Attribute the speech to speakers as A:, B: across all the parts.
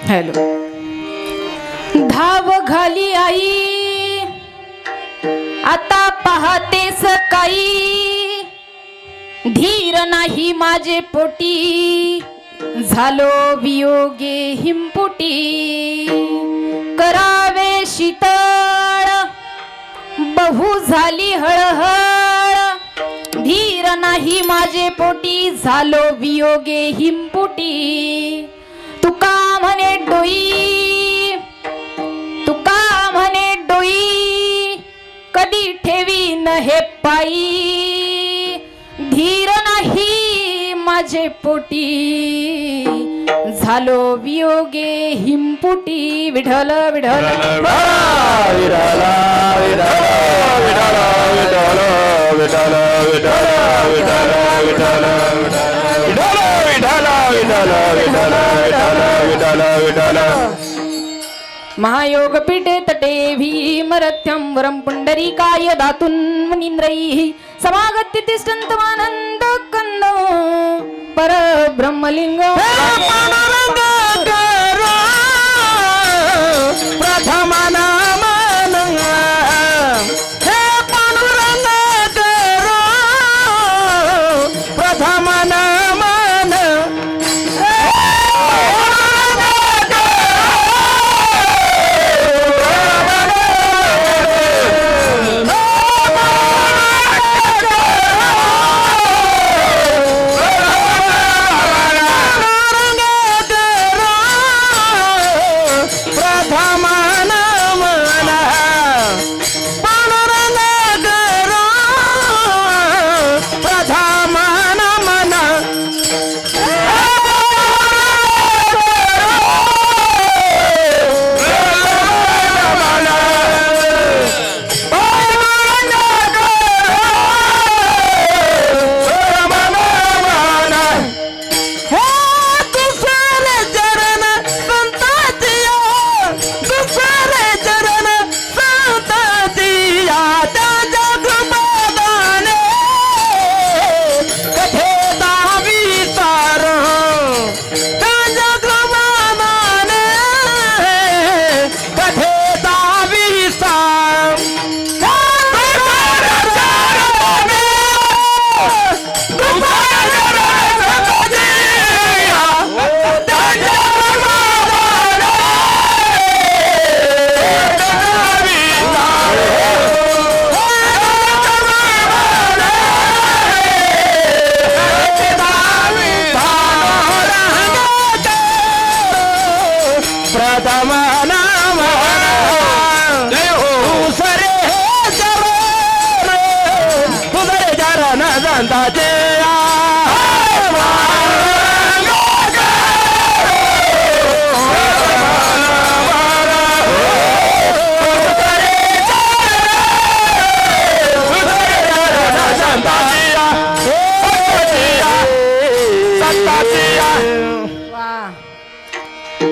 A: Hello धाव घाली आई आता पहाते सकाळी धीर नाही माझे पोटी झालो वियोगे हिमपुटी करावे शीतळ बहु झाली हळहळ धीर नाही माझे पोटी झालो वियोगे हिमपुटी तुका म्हणे डोई तुका म्हणे डोई कधी ठेवी न हे पायी धीर नाही माझे पोटी झालो वियोगे हिमपुटी विठ्ठल विठ्ठल महायोग पीठे तटे भीमरथ्यं वरं पुंडरीकाय दातुं मुनीन्द्रैः समागत्य तिष्ठन्तमानन्द कन्दो परब्रह्मलिंग
B: प्रथम नामन हे पांडुरंग करो प्रथम नामन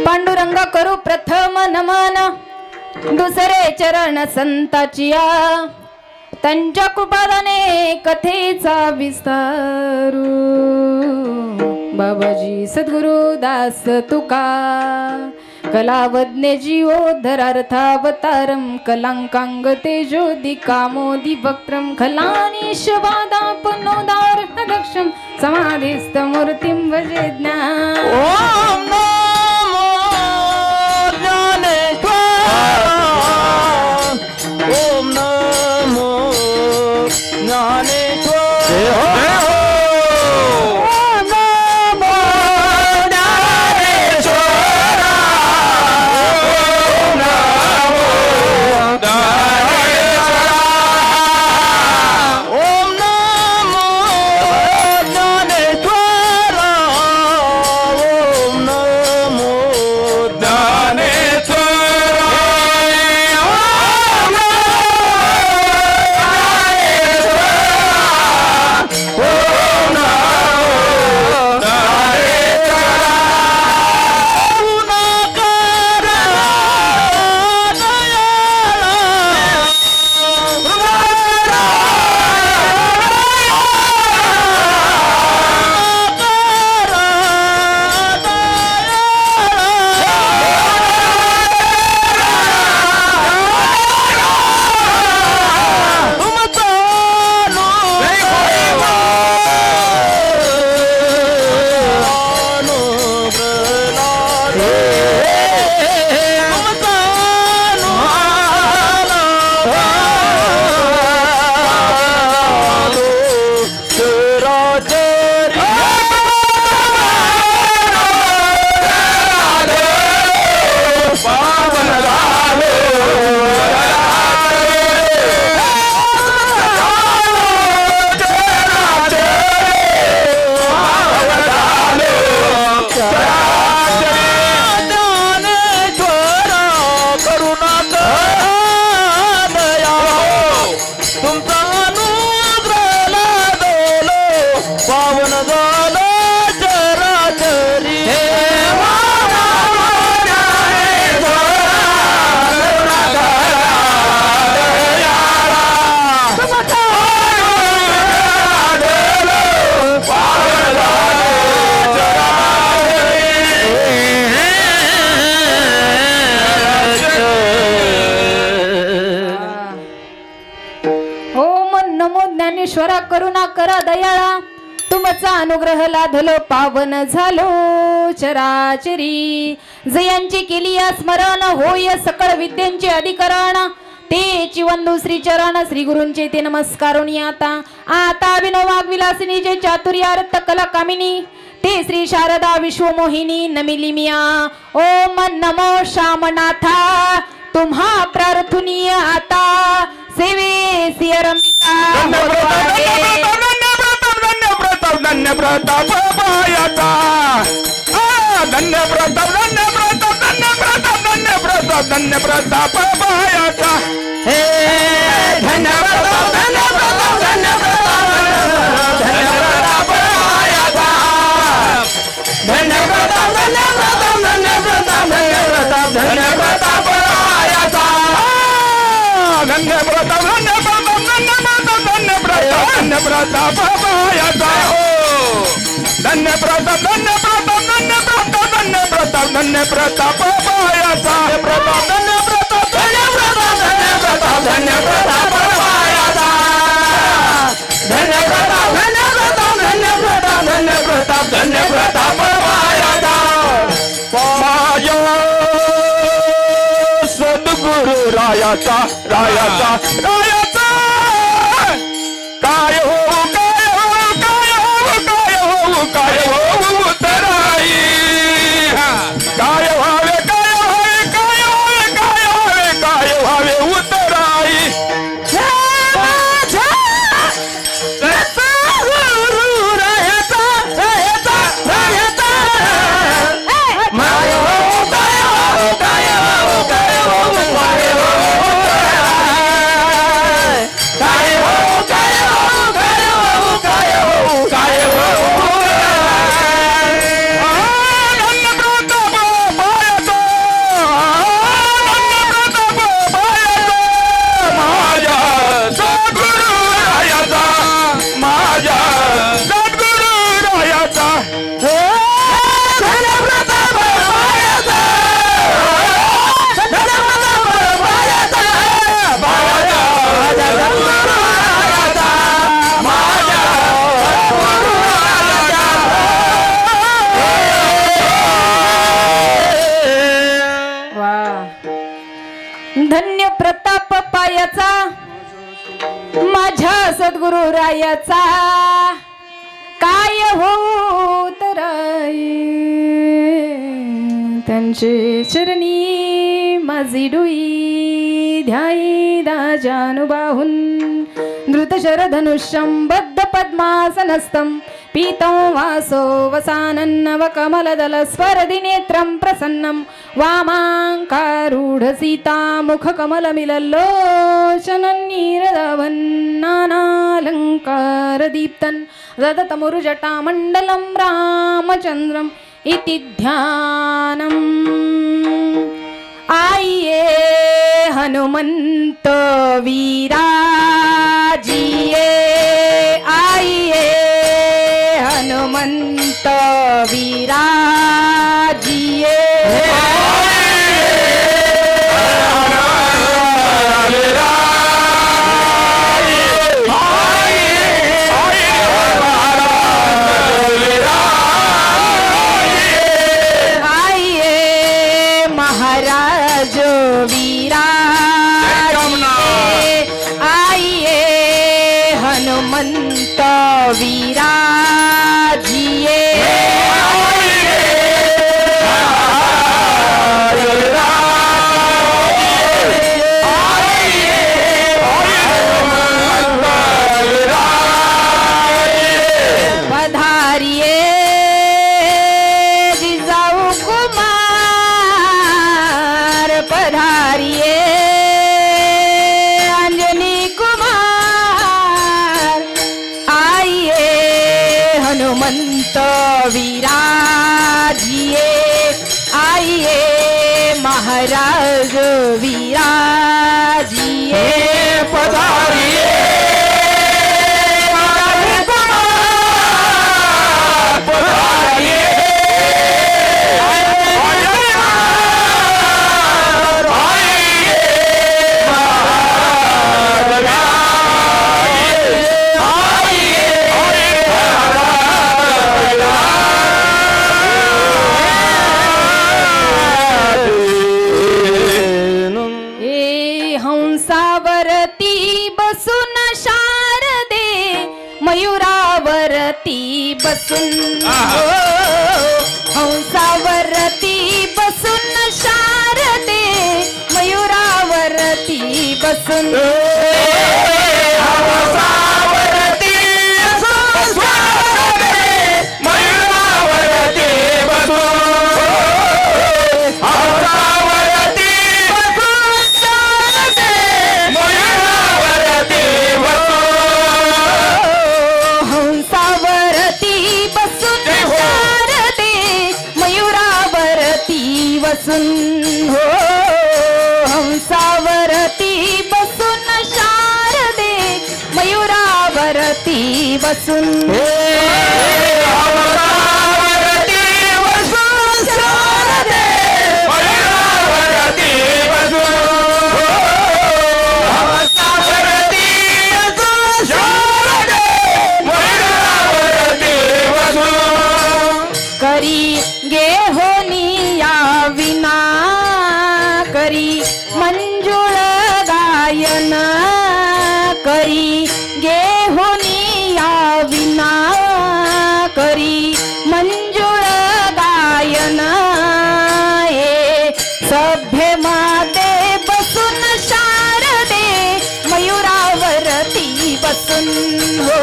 A: पांडुरंग करू प्रथम नमन दुसरे चरण संताचिया त्यांच्या कृपादाने कथेचा विस्तारू बाबाजी सद्गुरु दास तुका कलावज्ञ जीवोद्धरार्थावतारं कलांकांग तेजोदि कामोदि वक्त्रं खलानिशवादापनोदारहदक्षं समाधिस्थमूर्तिं भजे ज्ञान
B: ओम नमो ज्ञानेश्वर ओम नमो ज्ञानेश्वर
A: ज्ञानेश्वरा करुणा करा दयाळा तुमचा अनुग्रह लाधलो पावन झालो चराचरी जयांची केली या स्मरण होय सकळ विद्यांचे अधिकरण तेची वंदू श्री चरण श्री गुरूंचे ते नमस्कारोनी आता आता विनोवाग विलासिनी जे चातुर्यार्थ कला कामिनी ते श्री शारदा विश्वमोहिनी नमिली मिया ओम नमो श्यामनाथा तुम्हा प्रार्थनीय आता सेवे सियरमिता
B: धन्य प्रताप पायाचा धन्य प्रताप पायाचा हे धन्य प्रताप पायाचा धन्य प्रताप पायाचा धन्य प्रताप पायाचा धन्य प्रताप धन्य प्रताप पायाचा धन्य प्रताप धन्य प्रताप पायाचा धन्य प्रताप पायाचा पाया सद्गुरु रायाचा रायाचा रायाचा काय हो काय हो उतराई काय व्हावे उतराई
A: सद्गुरु रायाचा काय होत राय त्यांचे चरणी माझी डोई ध्याई दाजानुबाहून धृत शरधनुष्यं बद्ध पद्मासनस्थं पीतं वासो वसानन्नव कमलदल स्वरदिनेत्रं प्रसन्नं वामाङ्कारूढ सीता मुख कमलमिलल्लोचनं नीरदवन्नानालङ्कार दीप्तं ददतमुरुजटामण्डलं रामचन्द्रम् इति ध्यानम् आइए हनुमंत वीराजिए आइए हनुमंत वीराजिए हनुमंत वीराजिए पधारिए जिजाऊ कुमार पधारिए हनुमंत वीराजिए आइए महाराज वीराजिए
B: पधारिए
A: हंसावरती बसून शारदे मयुरावरती बसून हंसावरती बसून शारदे मयुरावरती बसून बसून हो हंसावरती बसून शारदे मयुरावरती बसून करी गे होनी या विना करी मंजुळ गायन करी गे होनी या विना करी मंजुळ गायन हे सभ्य माते बसून शारदे मयुरावरती बसून हो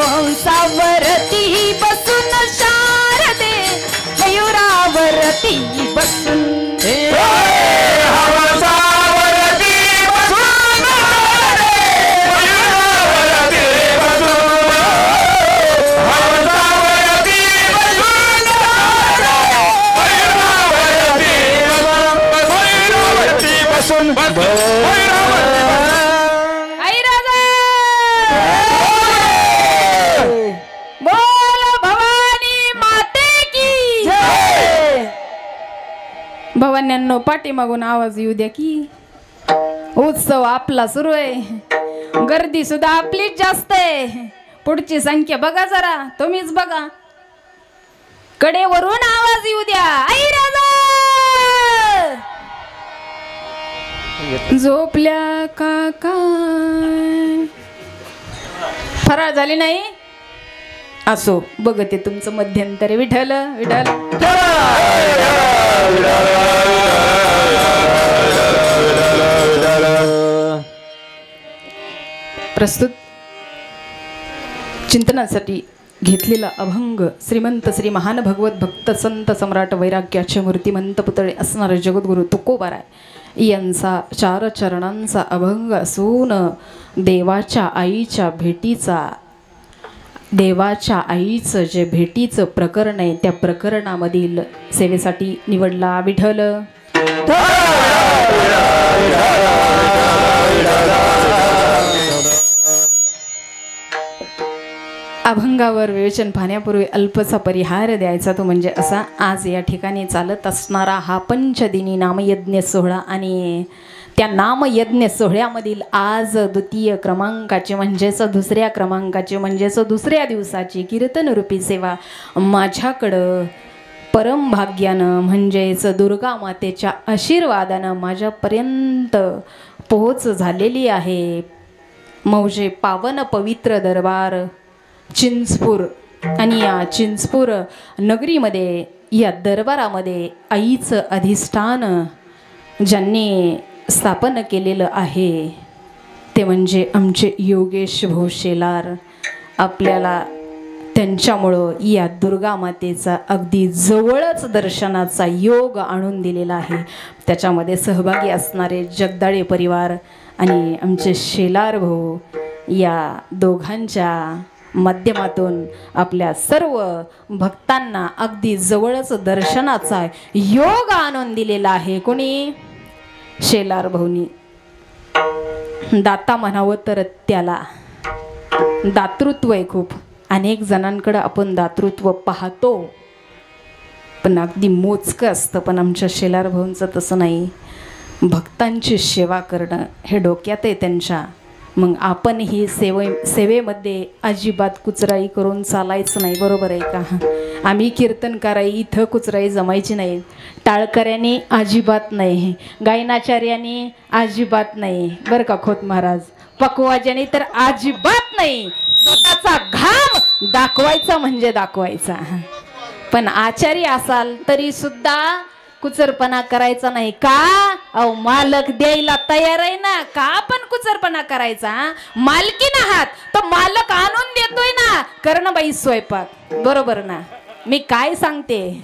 A: हंसावरती बसून शारदे मयुरावरती बसून भवान्यांनो पाठीमागून आवाज येऊ द्या की उत्सव आपला सुरू आहे गर्दी सुद्धा आपलीच जास्त आहे पुढची संख्या बघा जरा तुम्हीच बघा कडेवरून आवाज येऊ द्या आई राजा झोपल्या काका फराळ झाली नाही असो बघते तुमचं मध्यंतरी विठ्ठल विठ्ठल प्रस्तुत चिंतनासाठी घेतलेला अभंग श्रीमंत श्री महान भगवत भक्त संत सम्राट वैराग्याचे मूर्तिमंत पुतळे असणारे जगद्गुरु तुकोबाराय यांचा 4 चरणांचा अभंग असून देवाच्या आईचं जे भेटीचं प्रकरण आहे त्या प्रकरणामधील सेवेसाठी निवडला विठ्ठल अभंगावर विवेचन पाहण्यापूर्वी अल्पसा परिहार द्यायचा तो म्हणजे असा आज या ठिकाणी चालत असणारा हा पंचदिनी नामयज्ञ सोहळा आणि त्या नामयज्ञ सोहळ्यामधील आज द्वितीय क्रमांकाचे म्हणजेच दुसऱ्या क्रमांकाचे म्हणजेच दुसऱ्या दिवसाची कीर्तनरूपी सेवा माझ्याकडं परमभाग्यानं म्हणजेच दुर्गा मातेच्या आशीर्वादानं माझ्यापर्यंत पोहोच झालेली आहे। मौजे पावन पवित्र दरबार चिंचपूर आणि या चिंचपूर नगरीमध्ये या दरबारामध्ये आईचं अधिष्ठान ज्यांनी स्थापन केलेलं आहे ते म्हणजे आमचे योगेश भाऊ शेलार। आपल्याला त्यांच्यामुळं या दुर्गा मातेचा अगदी जवळच दर्शनाचा योग आणून दिलेला आहे। त्याच्यामध्ये सहभागी असणारे जगदाळे परिवार आणि आमचे शेलार भाऊ या दोघांच्या माध्यमातून आपल्या सर्व भक्तांना अगदी जवळच दर्शनाचा योग आणून दिलेला आहे। कोणी? शेलार भाऊनी। दाता म्हणावं तर त्याला दातृत्व आहे खूप। अनेक जणांकडे आपण दातृत्व पाहतो पण अगदी मोजकं असतं, पण आमच्या शेलार भाऊंचं तसं नाही। भक्तांची सेवा करणं हे डोक्यात आहे त्यांच्या। मग आपण ही सेवेमध्ये अजिबात कुचराई करून चालायचं नाही, बरोबर आहे का? आम्ही कीर्तनकाराई इथं कुचराई जमायची नाही, टाळकऱ्यांनी अजिबात नाही, गायनाचार्यांनी अजिबात नाही बरं का खोत महाराज, पकवाजाने तर अजिबात नाही। स्वतःचा घाम दाखवायचा म्हणजे दाखवायचा। पण आचारी असाल तरी सुद्धा कुचरपणा करायचा नाही का? अहो मालक द्यायला तयार आहे ना, का पण कुचरपणा करायचा? मालकीन आहात तर मालक आणून देतोय ना, करणं बाई स्वयंपाक, बरोबर ना? मी काय सांगते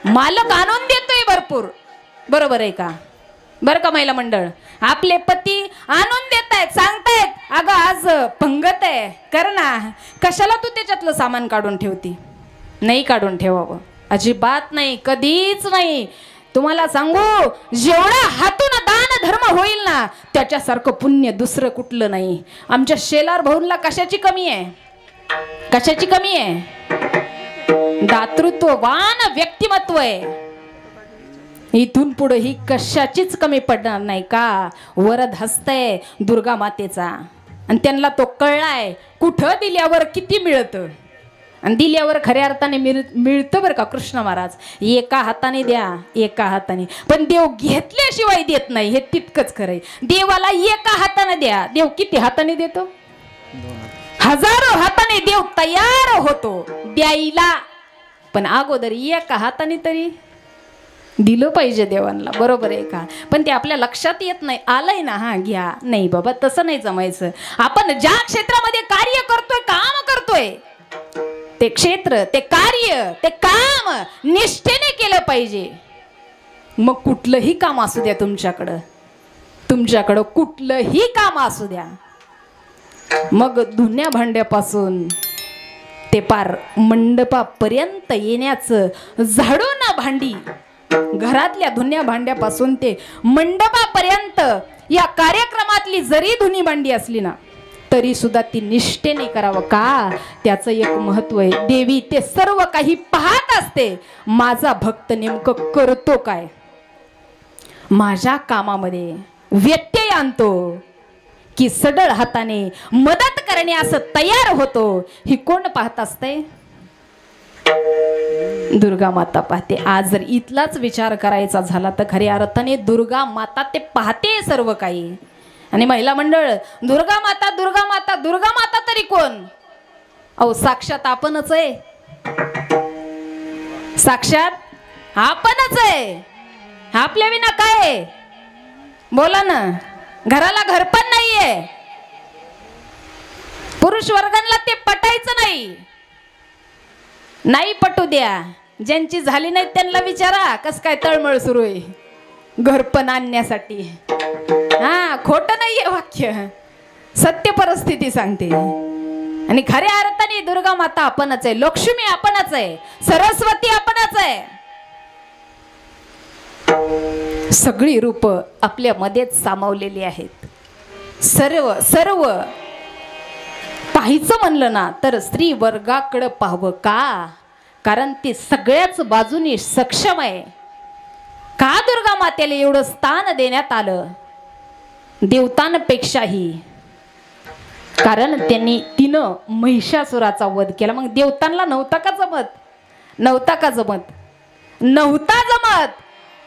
A: मालक आणून देतोय भरपूर, बरोबर आहे का? बरं का महिला मंडळ? आपले पती आणून देत आहेत, सांगतायत अगं आज पंगत आहे कर ना, कशाला तू त्याच्यातलं सामान काढून ठेवती? नाही काढून ठेवावं, अजिबात नाही, कधीच नाही। तुम्हाला सांगू जेवढा हातून दान धर्म होईल ना त्याच्यासारखं पुण्य दुसरं कुठलं नाही। आमच्या शेलार भाऊंला कशाची कमी आहे? कशाची कमी आहे? दातृत्ववान व्यक्तिमत्व आहे। इथून पुढे ही कशाचीच कमी पडणार नाही का? वरद हस्तय दुर्गा मातेचा आणि त्यांना तो कळलाय कुठं दिल्यावर किती मिळतं आणि दिल्यावर खऱ्या अर्थाने मिळतं बरं का कृष्ण महाराज। एका हाताने द्या, एका हाताने, पण देव घेतल्याशिवाय देत नाही, हे तितकंच खरंय। देवाला एका हाताने द्या, देव किती हाताने देतो? हजारो हाताने देव तयार होतो द्यायला, पण अगोदर एका हाताने तरी दिलं पाहिजे देवांना, बरोबर आहे का? पण ते आपल्या लक्षात येत नाही। आलंय ना, हा घ्या, नाही बाबा तसं नाही जमायचं। आपण ज्या क्षेत्रामध्ये कार्य करतोय, काम करतोय, ते क्षेत्र, ते कार्य, ते काम निष्ठेने केलं पाहिजे। मग कुठलंही काम असू द्या तुमच्याकडं कुठलंही काम असू द्या, मग धुण्या भांड्यापासून ते पार मंडपापर्यंत येण्याचं, झाडून भांडी, घरातल्या धुण्या भांड्यापासून ते मंडपापर्यंत या कार्यक्रमातली जरी धुनी भांडी असली ना तरी सुद्धा ती निष्ठेने करावं का? त्याचं एक महत्व आहे। देवी ते सर्व काही पाहत असते, माझा भक्त नेमकं करतो काय, माझ्या कामामध्ये व्यत्यय आणतो की सडळ हाताने मदत करण्यास तयार होतो, ही कोण पाहत असते? दुर्गा माता पाहते। आज जर इथलाच विचार करायचा झाला तर खऱ्या अर्थाने दुर्गा माता ते पाहते सर्व काही। आणि महिला मंडळ दुर्गा माता दुर्गा माता दुर्गा माता तरी कोण? अहो साक्षात आपणच आहे, साक्षात आपणच आहे. आपल्या विना काय आहे? बोला ना. घराला घर पण नाहीये. पुरुष वर्गांना ते पटायचं नाही. नाही पटू द्या. ज्यांची झाली नाही त्यांना विचारा कस काय तळमळ सुरू आहे घरपण आणण्यासाठी. हा, खोटं नाहीये वाक्य, सत्य परिस्थिती सांगते. आणि खऱ्या अर्थाने दुर्गा माता आपणच आहे, लक्ष्मी आपणच आहे, सरस्वती आपणच आहे. सगळी रूप आपल्या मध्येच सामावलेली आहेत. सर्व सर्व पाहायचं म्हणलं ना तर स्त्री वर्गाकडे पाहावं. का? कारण ती सगळ्याच बाजूनी सक्षम आहे. का दुर्गा मातेला एवढं स्थान देण्यात आलं देवतांपेक्षाही? कारण तिनं महिषासुराचा वध केला. मग देवतांना नव्हता का जमत? नव्हता जमत.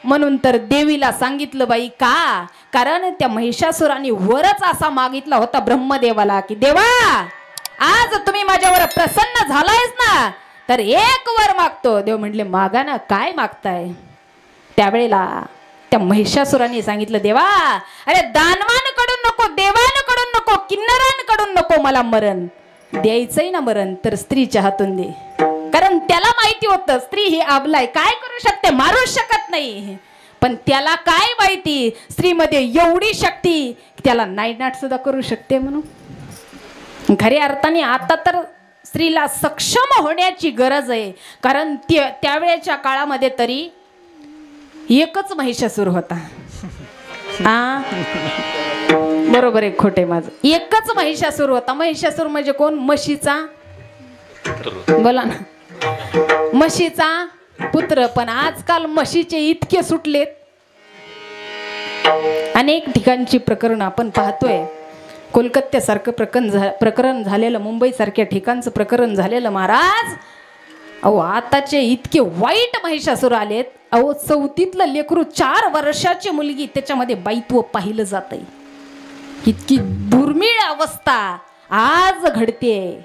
A: म्हणून तर देवीला सांगितलं बाई. का? कारण त्या महिषासुराने वरच असा मागितला होता ब्रह्मदेवाला की देवा आज तुम्ही माझ्यावर प्रसन्न झालायस ना तर एक वर मागतो. देव म्हटले मागा ना, काय मागताय? त्यावेळेला त्या महिषासुराने सांगितलं देवा अरे दानवांकडून नको, देवांकडून नको, किन्नरांकडून नको, मला मरण द्यायचंय ना मरण तर स्त्रीच्या हातून दे. कारण त्याला माहिती होतं स्त्री ही अबलाय, काय करू शकते, मारू शकत नाही. पण त्याला काय माहिती स्त्रीमध्ये एवढी शक्ती त्याला नायनाट सुद्धा करू शकते म्हणून. खऱ्या अर्थाने आता तर स्त्रीला सक्षम होण्याची गरज आहे. कारण त्यावेळेच्या काळामध्ये तरी एकच महिषासूर होता. बरोबर आहे खोटे माझं? एकच महिषासूर होता. महिषासूर म्हणजे कोण? म्हशीचा, बोला ना, म्हशीचा पुत्र. पण आजकाल म्हशीचे इतके सुटलेत. अनेक ठिकाणची प्रकरण आपण पाहतोय. कोलकात्यासारखं प्रकरण झालेलं, मुंबईसारख्या ठिकाणचं प्रकरण झालेलं. महाराज अहो आताचे इतके वाईट महिषासूर आलेत. अहो 4थीतलं लेकरू 4 वर्षाची मुलगी त्याच्यामध्ये बाईत्व पाहिलं जातंय. इतकी दुर्मिळ अवस्था आज घडते.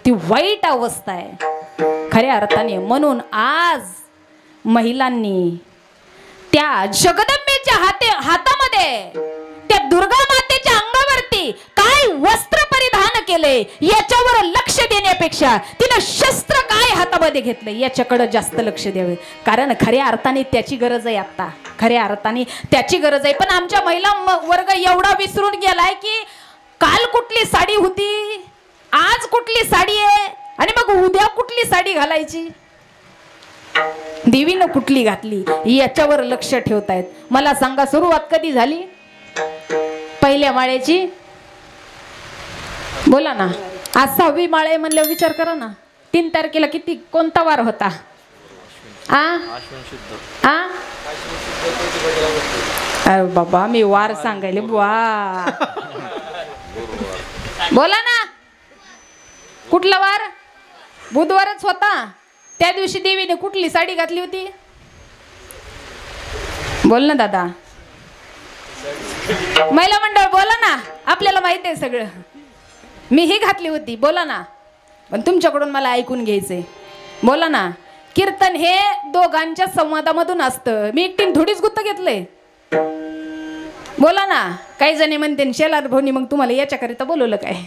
A: ती वाईट अवस्था आहे खऱ्या अर्थाने. म्हणून आज महिलांनी त्या जगदंबेच्या हातामध्ये त्या दुर्गा मातेच्या अंगावरती काय वस्त्र परिधान केले याच्यावर लक्ष देण्यापेक्षा तिनं शस्त्र काय हातामध्ये घेतलं याच्याकडे जास्त लक्ष द्यावे. कारण खऱ्या अर्थाने त्याची गरज आहे. आता खऱ्या अर्थाने त्याची गरज आहे. पण आमच्या महिला वर्ग एवढा विसरून गेलाय की काल कुठली साडी होती, आज कुठली साडी आहे आणि मग उद्या कुठली साडी घालायची, देवीनं कुठली घातली याच्यावर लक्ष ठेवतायत. मला सांगा सुरुवात कधी झाली पहिल्या माळेची? बोला ना. आज 6वी माळे म्हणल्यावर विचार करा ना. 3 तारखेला किती कोणता वार होता? अरे बाबा मी वार सांगायले बुवा. बोला ना. कुठला वार? बुधवारच होता. त्या दिवशी देवीने कुठली साडी घातली होती? बोल ना दादा. महिला मंडळ बोला ना. आपल्याला माहिती आहे सगळं. मी ही घातली होती. बोला ना. पण तुमच्याकडून मला ऐकून घ्यायचंय. बोला ना. कीर्तन हे दोघांच्या संवादामधून असतं. मी एकटीने थोडीच गुत्त घेतलंय. बोला ना. काही जणी म्हणते शेलार भोनी मग तुम्हाला याच्याकरिता बोलवलं काय?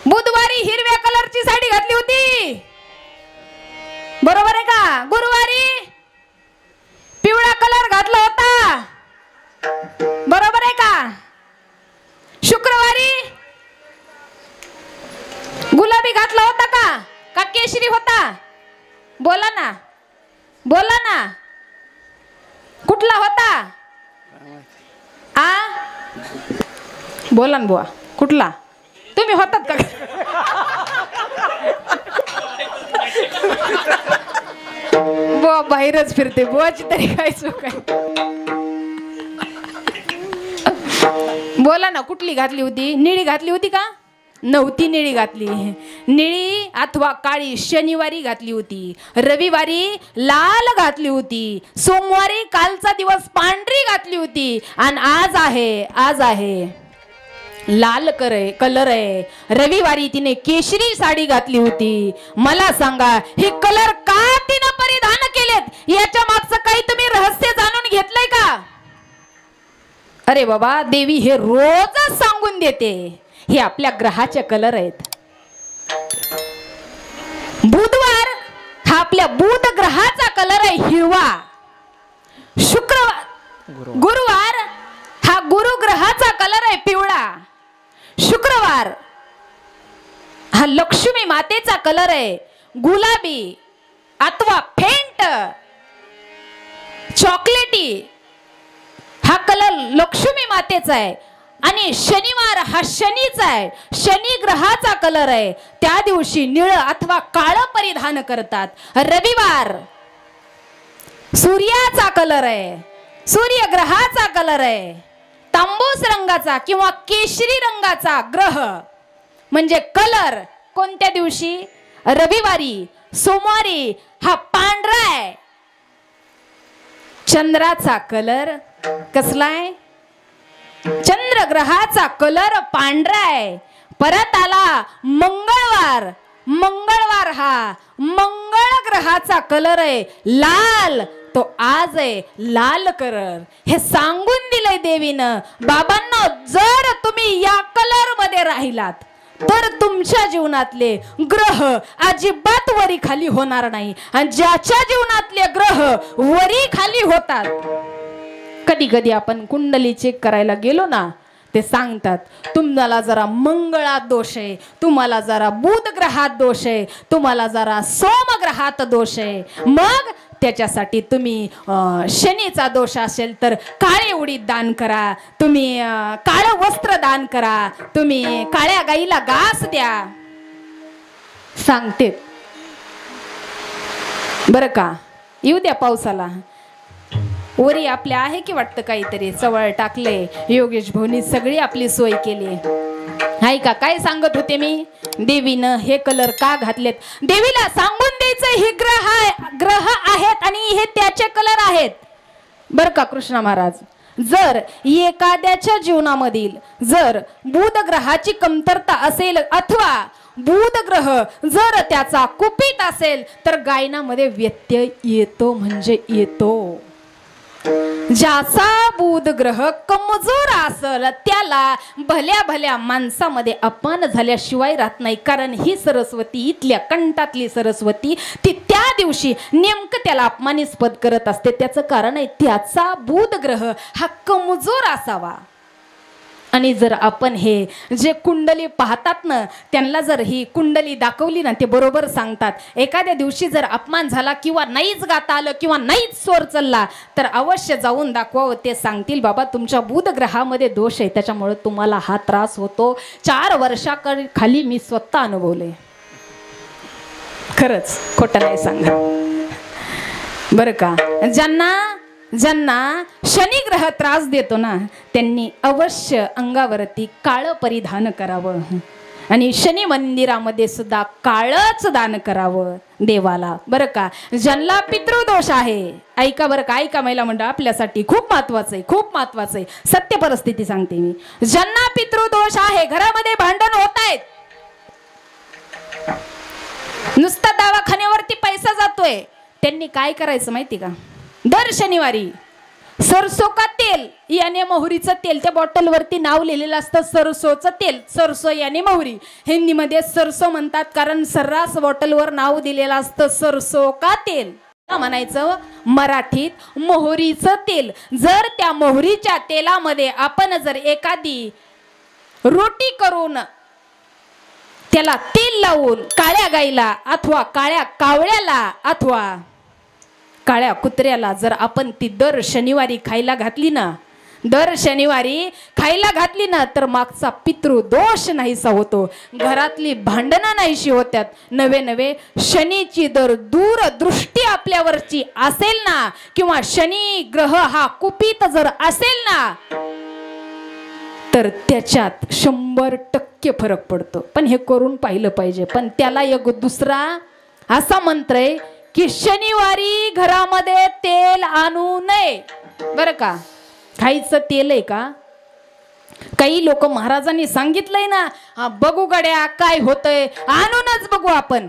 A: बुधवारी हिरव्या कलरची साडी घातली होती. बरोबर आहे का? गुरुवारी पिवळा कलर घातला होता. बरोबर आहे का? शुक्रवारी गुलाबी घातला होता का केशरी होता? बोला ना. बोला ना. कुठला होता? बोला ना बुवा. कुठला? तुम्ही होतात का? बुवा बाहेरच फिरते. बुवाची तरी काय चूक आहे? बोला ना. कुठली घातली होती? निळी घातली होती का? नव्हती निळी घातली. निळी अथवा काळी शनिवारी घातली होती, रविवारी लाल घातली होती, सोमवारी कालचा दिवस पांढरी घातली होती, आणि आज आहे लाल कलर आहे. रविवारी तिने केशरी साडी घातली होती. मला सांगा हे कलर का तिने परिधान केलेत? याच्या मागचं काही तुम्ही रहस्य जाणून घेतलंय का? अरे बाबा, देवी हे रोजच सांगून देते, हे आपल्या ग्रहाचे कलर आहेत. बुधवार हा आपल्या बुध ग्रहाचा कलर आहे हिरवा. गुरुवार हा गुरु ग्रहाचा कलर आहे पिवळा. शुक्रवार हा लक्ष्मी मातेचा कलर आहे गुलाबी अथवा फेंट चॉकलेटी. हा कलर लक्ष्मी मातेचा आहे. आणि शनिवार हा शनीचा आहे, शनी ग्रहाचा कलर आहे. त्या दिवशी निळ अथवा काळं परिधान करतात. रविवार सूर्याचा कलर आहे, सूर्य ग्रहाचा कलर आहे. तांबूस रंगाचा किंवा केशरी रंगाचा ग्रह म्हणजे कलर कोणत्या दिवशी? रविवारी. सोमवारी हा पांढरा आहे. चंद्राचा कलर कसला आहे? चंद्रग्रहाचा कलर पांढरा आहे. परत आला मंगळवार. मंगळवार हा मंगळ ग्रहाचा कलर आहे लाल. तो आज आहे लाल कलर. हे सांगून दिलंय देवीनं. बाबांना जर तुम्ही या कलर मध्ये राहिलात तर तुमच्या जीवनातले ग्रह अजिबात वरी खाली होणार नाही. आणि ज्याच्या जीवनातले ग्रह वरी खाली होतात, कधी कधी आपण कुंडली चेक करायला गेलो ना, ते सांगतात तुम्हाला जरा मंगळात दोष आहे, तुम्हाला जरा बुध ग्रहात दोष आहे, तुम्हाला जरा सोम ग्रहात दोष आहे. मग त्याच्यासाठी तुम्ही शनीचा दोष असेल तर काळे उडीद दान करा, तुम्ही काळं वस्त्र दान करा, तुम्ही काळ्या गाईला घास द्या, सांगते बरं का. येऊ द्या पावसाला. वरी आपल्या आहे की वाटतं काहीतरी सवळ टाकले. योगेश भाऊनी सगळी आपली सोय केली आहे का? काय सांगत होते मी? देवीनं हे कलर का घातलेत? देवीला सांगून द्यायचं हे ग्रह आहेत आणि हे त्याचे कलर आहेत बर का. कृष्ण महाराज, जर एखाद्याच्या जीवनामधील जर बुध ग्रहाची कमतरता असेल अथवा बुध ग्रह जर त्याचा कुपित असेल तर गायनामध्ये व्यत्यय येतो म्हणजे येतो. ज्याचा बुध ग्रह कमजोर असेल त्याला भल्या भल्या माणसामध्ये अपमान झाल्याशिवाय राहत नाही. कारण ही सरस्वती, इथल्या कंठातली सरस्वती, ती त्या दिवशी नेमकं त्याला अपमानास्पद करत असते. त्याचं कारण आहे त्याचा बुध ग्रह हा कमजोर असावा. आणि जर आपण हे जे कुंडली पाहतात ना, त्यांना जर ही कुंडली दाखवली ना, ते बरोबर सांगतात. एखाद्या दिवशी जर अपमान झाला किंवा नाहीच गाता आलं किंवा नाहीच स्वर चालला तर अवश्य जाऊन दाखवावं. ते सांगतील बाबा तुमच्या बुध ग्रहामध्ये दोष आहे, त्याच्यामुळे तुम्हाला हा त्रास होतो. 4 वर्षाखाली मी स्वतः अनुभवले. खरंच खोटं नाही सांगा बरं का. ज्यांना शनी ग्रह त्रास देतो ना, त्यांनी अवश्य अंगावरती काळं परिधान करावं आणि शनी मंदिरामध्ये सुद्धा काळच दान करावं देवाला बरं का. ज्यांना पितृदोष आहे, ऐका बरं का, ऐका महिला मंडळ, आपल्यासाठी खूप महत्वाचं आहे, खूप महत्वाचं आहे. सत्य परिस्थिती सांगते मी. ज्यांना पितृदोष आहे, घरामध्ये भांडण होत आहेत, नुसता दवाखान्यावरती पैसा जातोय, त्यांनी काय करायचं माहिती का? दर शनिवारी सरसो का तेल याने मोहरीचं तेल, त्या बॉटल वरती नाव लिहिलेलं असतं सरसोचं तेल, सरसो याने मोहरी. हिंदीमध्ये सरसो म्हणतात कारण सर्रास बॉटलवर नाव दिलेलं असतं सरसो का तेल. म्हणायचं मराठीत मोहरीचं तेल. जर त्या मोहरीच्या तेलामध्ये आपण जर एखादी रोटी करून त्याला तेल लावून काळ्या गाईला अथवा काळ्या कावळ्याला अथवा काळ्या कुत्र्याला जर आपण ती दर शनिवारी खायला घातली ना, दर शनिवारी खायला घातली ना, तर मागचा पितृदोष नाहीसा होतो. घरातली भांडणं नाहीशी होत्यात. नवे शनीची जर दूरदृष्टी आपल्यावरची असेल ना, किंवा शनी ग्रह हा कुपित जर असेल ना, तर त्याच्यात 100% नक्की फरक पडतो. पण हे करून पाहिलं पाहिजे. पण त्याला एक दुसरा असा मंत्र आहे की शनिवारी घरामध्ये तेल आणू नये. बरं का, खायचं तेल आहे का? काही लोक महाराजांनी सांगितलंय ना, बघू गड्या काय होतंय, आणूनच बघू आपण.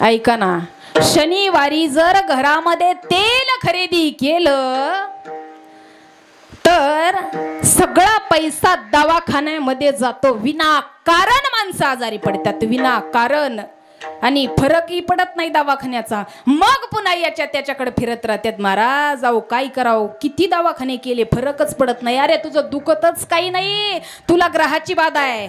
A: ऐका ना, शनिवारी जर घरामध्ये तेल खरेदी केलं तर सगळा पैसा दवाखान्यामध्ये जातो. विनाकारण माणसं आजारी पडतात, विनाकारण. आणि फरकही पडत नाही दवाखान्याचा. मग पुन्हा याच्या त्याच्याकडे फिरत राहतात. महाराज अहो काय करावं, किती दवाखाने केले, फरकच पडत नाही. अरे तुझं दुखतच काही नाही, तुला ग्रहाची बाधा आहे,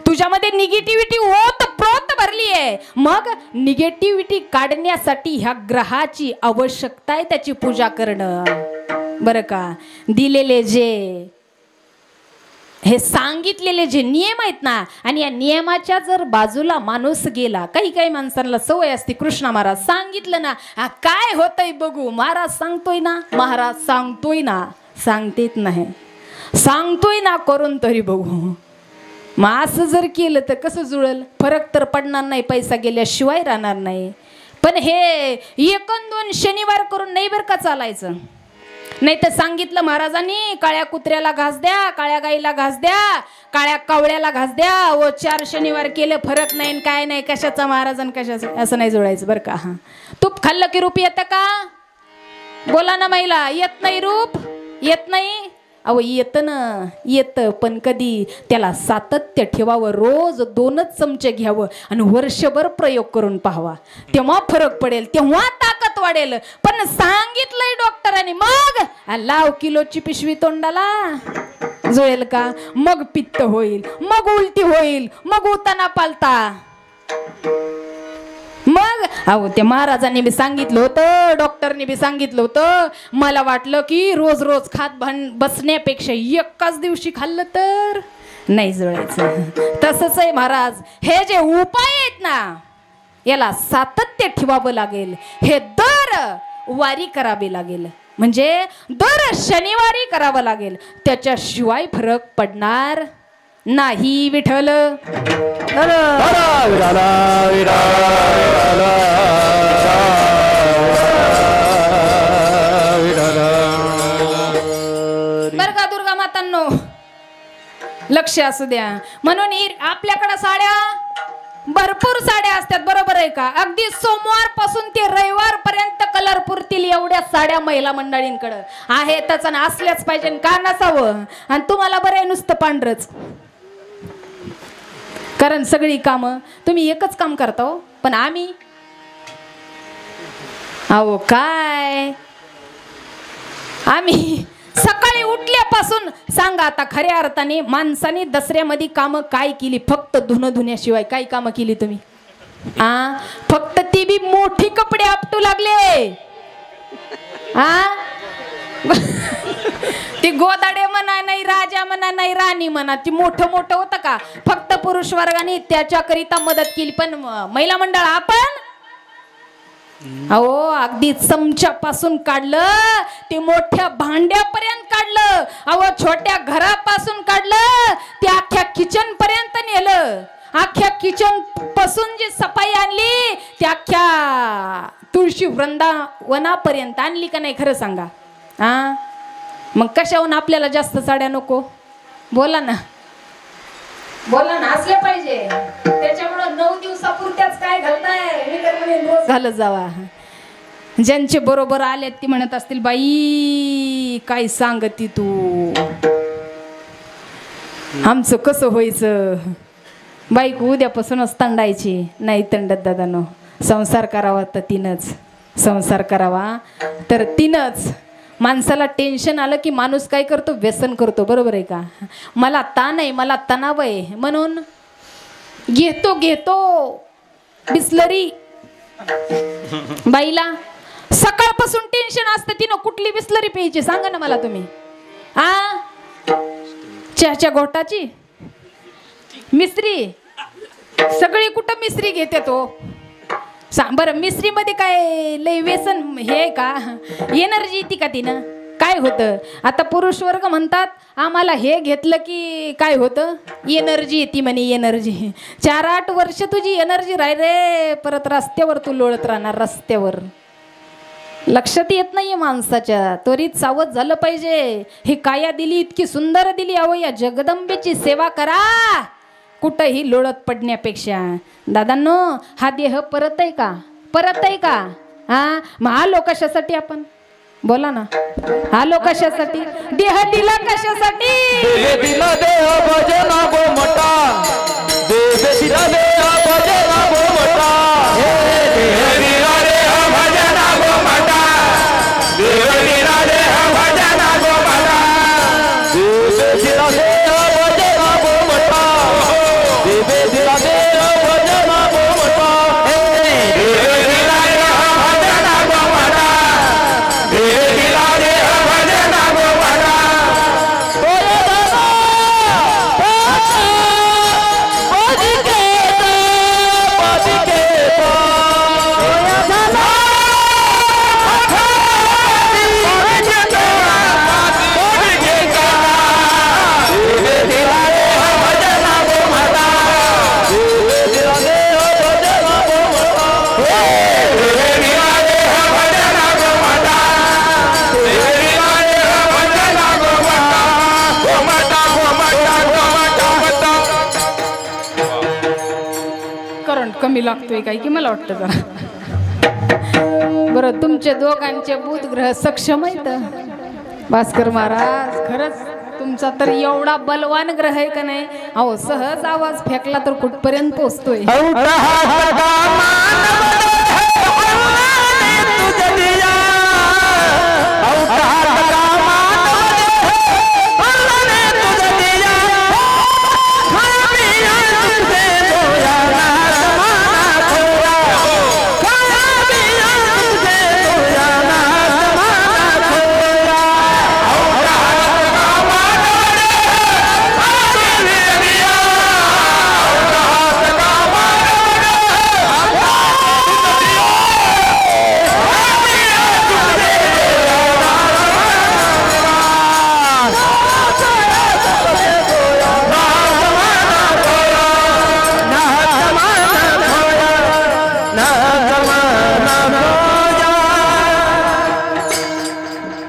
A: तुझ्यामध्ये निगेटिव्हिटी ओत प्रोत भरली आहे. मग निगेटिव्हिटी काढण्यासाठी ह्या ग्रहाची आवश्यकता आहे, त्याची पूजा करणं. बरं का, दिलेले जे हे सांगितलेले जे नियम आहेत ना, आणि या नियमाच्या जर बाजूला माणूस गेला, काही काही माणसांना सवय असते, कृष्णा महाराज सांगितलं ना, काय होतंय बघू, महाराज सांगतोय ना, महाराज सांगतोय ना, सांगतेच नाही, सांगतोय ना करून तरी बघू. मग असं जर केलं तर कसं जुळल? फरक तर पडणार नाही, पैसा गेल्याशिवाय राहणार नाही. पण हे 1-2 शनिवार करून नाही बरं का चालायचं. नाही तर सांगितलं महाराजांनी, काळ्या कुत्र्याला घास द्या, काळ्या गाईला घास द्या, काळ्या कावळ्याला घास द्या. 4 शनिवार केलं फरक नाही, काय नाही, कशाचा महाराजां कशाचं, असं नाही जुळायचं बरं का. तूप खाल्लं की रूप येतं का? बोला ना महिला, येत नाही रूप? येत नाही? अहो येतं ना, येतं, पण कधी त्याला सातत्य ठेवावं. रोज 2च चमचे घ्यावं आणि वर्षभर प्रयोग करून पाहावा, तेव्हा फरक पडेल, तेव्हा ताकद वाढेल. पण सांगितलंय डॉक्टरांनी, मग लाव किलोची पिशवी तोंडाला, जुळेल का? मग पित्त होईल, मग उलटी होईल, मग उताना पालता. मग अहो त्या महाराजांनी बी सांगितलं होतं, डॉक्टरने बी सांगितलं होतं. मला वाटलं की रोज रोज खात बसण्यापेक्षा एकाच दिवशी खाल्लं तर नाही जुळायचं. तसंच आहे महाराज, हे जे उपाय आहेत ना, याला सातत्य ठेवावं लागेल. हे दर वारी करावे लागेल, म्हणजे दर शनिवारी करावं लागेल, त्याच्याशिवाय फरक पडणार नाही. विठ्ठल बर का दुर्गा मातांनो, लक्ष असू द्या. म्हणून आपल्याकडे साड्या भरपूर साड्या असतात, बरोबर आहे का? अगदी सोमवार पासून ते रविवार पर्यंत कलर पुरतील एवढ्या साड्या महिला मंडळींकडे आहेतच, आणि असल्याच पाहिजे, का नसावं? आणि तुम्हाला बरं आहे नुसतं पांढरच, कारण सगळी कामं तुम्ही एकच काम करता हो. पण आम्ही अहो काय, आम्ही सकाळी उठल्यापासून सांगा आता, खऱ्या अर्थाने माणसाने दसऱ्यामध्ये कामं काय केली? फक्त धुणं धुण्याशिवाय काय कामं केली तुम्ही? फक्त ती बी मोठी कपडे आपटू लागले. ती गोदाडे म्हणा नाही, राजा म्हणा नाही, राणी म्हणा, ती मोठं मोठं होतं का? फक्त पुरुष वर्गाने त्याच्याकरिता मदत केली. पण महिला मंडळ आपण अहो अगदी चमच्यापासून काढलं, ते मोठ्या भांड्यापर्यंत काढलं, अहो छोट्या घरापासून काढलं, ते अख्ख्या किचन पर्यंत नेलं. अख्ख्या किचन पासून जी सफाई आणली, त्या अख्ख्या तुळशी वृंदावनापर्यंत आणली का नाही? खरं सांगा. मग कशाहून आपल्याला जास्त साड्या नको? बोला ना, बोला ना, असले पाहिजे. त्याच्यामुळे 9 दिवसापुरत्याच काय घालताय, मी तर म्हणे रोज घालत जावा. ज्यांचे बरोबर आले ती म्हणत असतील, बाई काय सांगती तू, आमचं कसं व्हायचं? बाईक उद्यापासूनच तंडायची नाही. तंडत दादानो, संसार करावा तर तिनंच, संसार करावा तर तिनंच. माणसाला टेन्शन आलं की माणूस काय करतो? व्यसन करतो, बरोबर आहे का? मला ताण आहे, मला तणाव आहे म्हणून घेतो बिस्लरी. बाईला सकाळपासून टेन्शन असतं, तिनं कुठली बिस्लरी प्यायची सांगा ना मला तुम्ही? चहाच्या घोटाची मिश्री, सगळी कुठं मिश्री घेते तो? बरं मिश्री मध्ये काय लय व्यसन हे का? एनर्जी येते का तिनं? काय काय होतं. आता पुरुष वर्ग म्हणतात आम्हाला हे घेतलं की काय होतं, एनर्जी येते म्हणे, एनर्जी. 4-8 वर्ष तुझी एनर्जी राही रे, परत रस्त्यावर तू लोळत राहणार. रस्त्यावर लक्षात येत नाहीये माणसाच्या. त्वरित सावध झालं पाहिजे. ही काया दिली, इतकी सुंदर दिली, अहो या जगदंबेची सेवा करा कुठंही लोळत पडण्यापेक्षा. दादांनो, हा देह परत आहे का, परत आहे का? हा, मग आलो कशासाठी आपण, बोला ना, आलो कशासाठी? देह दिला कशासाठी?
B: देह दिला देह भजना गोमटा, देह दिला देह भजना गोमटा, देह दिला देह भजना गोमटा, देह दिला देह भजना गोमटा, देह दिला देह भजना गोमटा, देह दिला देह भजना गोमटा, देह दिला देह भजना गोमटा, देह दिला देह भजना गोमटा.
A: करंट कमी लागतोय काय की मला वाटतं जरा. बरं, तुमचे दोघांचे बुधग्रह सक्षम आहेत भास्कर महाराज. खरंच तुमचा तर एवढा बलवान ग्रह आहे का नाही, अहो सहज आवाज फेकला तर कुठपर्यंत पोहोचतोय.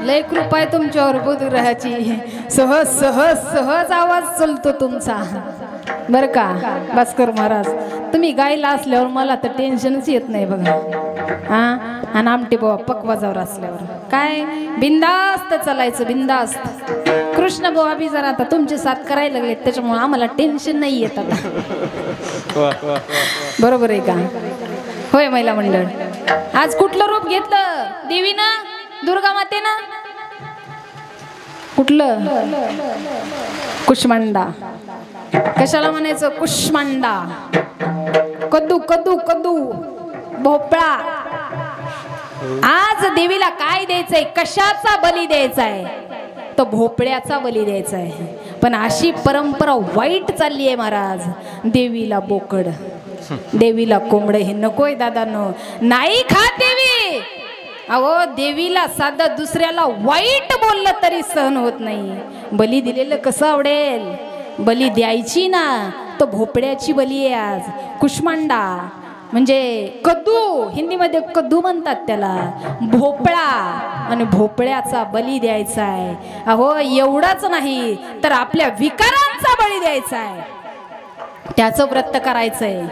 A: लय कृपा आहे तुमच्यावर बुधग्रहाची. सहज सहज सहज आवाज चलतो तुमचा, बर का भास्कर महाराज. तुम्ही गायला असल्यावर मला तर टेन्शनच येत नाही बघा. हा, आणि आमटे बाबा पकवाजावर असल्यावर काय बिंदास्त चालायचं, बिंदास्त. कृष्ण बाबा बी जरा आता तुमचे साथ करायला लागले, त्याच्यामुळे आम्हाला टेन्शन नाही येत आता. बरोबर आहे का? होय महिला मंडळ. आज कुठलं रूप घेतलं देवीनं, दुर्गा मातेनं? कुठलं? कुष्मांडा. कशाला म्हणायचं कुष्मांडा? कद्दू कद्दू कद्दू, भोपळा. आज देवीला काय द्यायचंय, कशाचा बली द्यायचाय? तो भोपळ्याचा बली द्यायचा आहे. पण अशी परंपरा वाईट चालली आहे महाराज. देवीला बोकड, देवीला कोंबड हे नकोय दादांनो. नाही खात देवी. अहो देवीला साधं दुसऱ्याला वाईट बोललं तरी सहन होत नाही. बली दिलेलं कसं आवडेल? बली द्यायची ना, तो भोपळ्याची बली आहे आज. कुष्मांडा म्हणजे कद्दू, हिंदीमध्ये कद्दू म्हणतात त्याला, भोपळा. आणि भोपळ्याचा बली द्यायचा आहे. अहो एवढंच नाही तर आपल्या विकारांचा बळी द्यायचा आहे, त्याचं व्रत करायचंय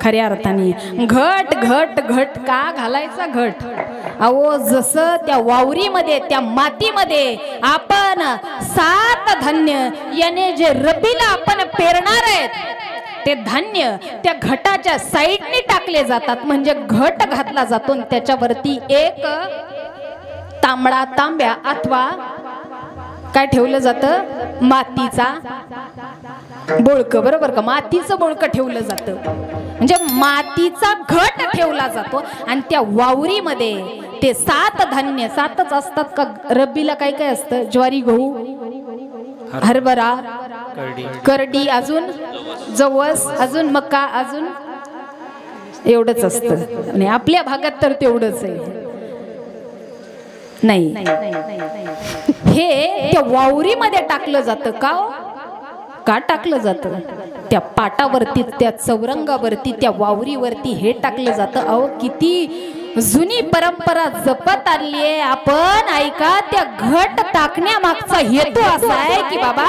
A: खऱ्या अर्थाने. घट घट घट का घालायचा घट? अहो जसं त्या वावरीमध्ये, त्या मातीमध्ये आपण 7 धान्य याने जे रब्बीला आपण पेरणार आहेत ते धान्य त्या घटाच्या साईडने टाकले जातात. म्हणजे घट घातला जातो आणि त्याच्यावरती एक तांबडा, तांब्या अथवा काय ठेवलं जातं? मातीचा बोळक. बरोबर का? मातीचं बोळक ठेवलं जातं. म्हणजे मातीचा घट ठेवला जातो आणि त्या वावरीमध्ये ते 7 धान्य, 7च असतात का? रब्बीला काय काय असतं? ज्वारी, गहू, हरभरा, करडी, अजून जवस, अजून मका, अजून एवढंच असतं. आणि आपल्या भागात तर तेवढंच आहे. नाही, हे त्या वावरीमध्ये टाकलं जातं का टाकलं जातं? त्या पाटावरती, त्या चौरंगावरती, त्या वावरीवरती हे टाकलं जातं. अहो किती जुनी परंपरा जपत आली आहे आपण. ऐका, त्या घट टाकण्यामागचा हेतू असा आहे की बाबा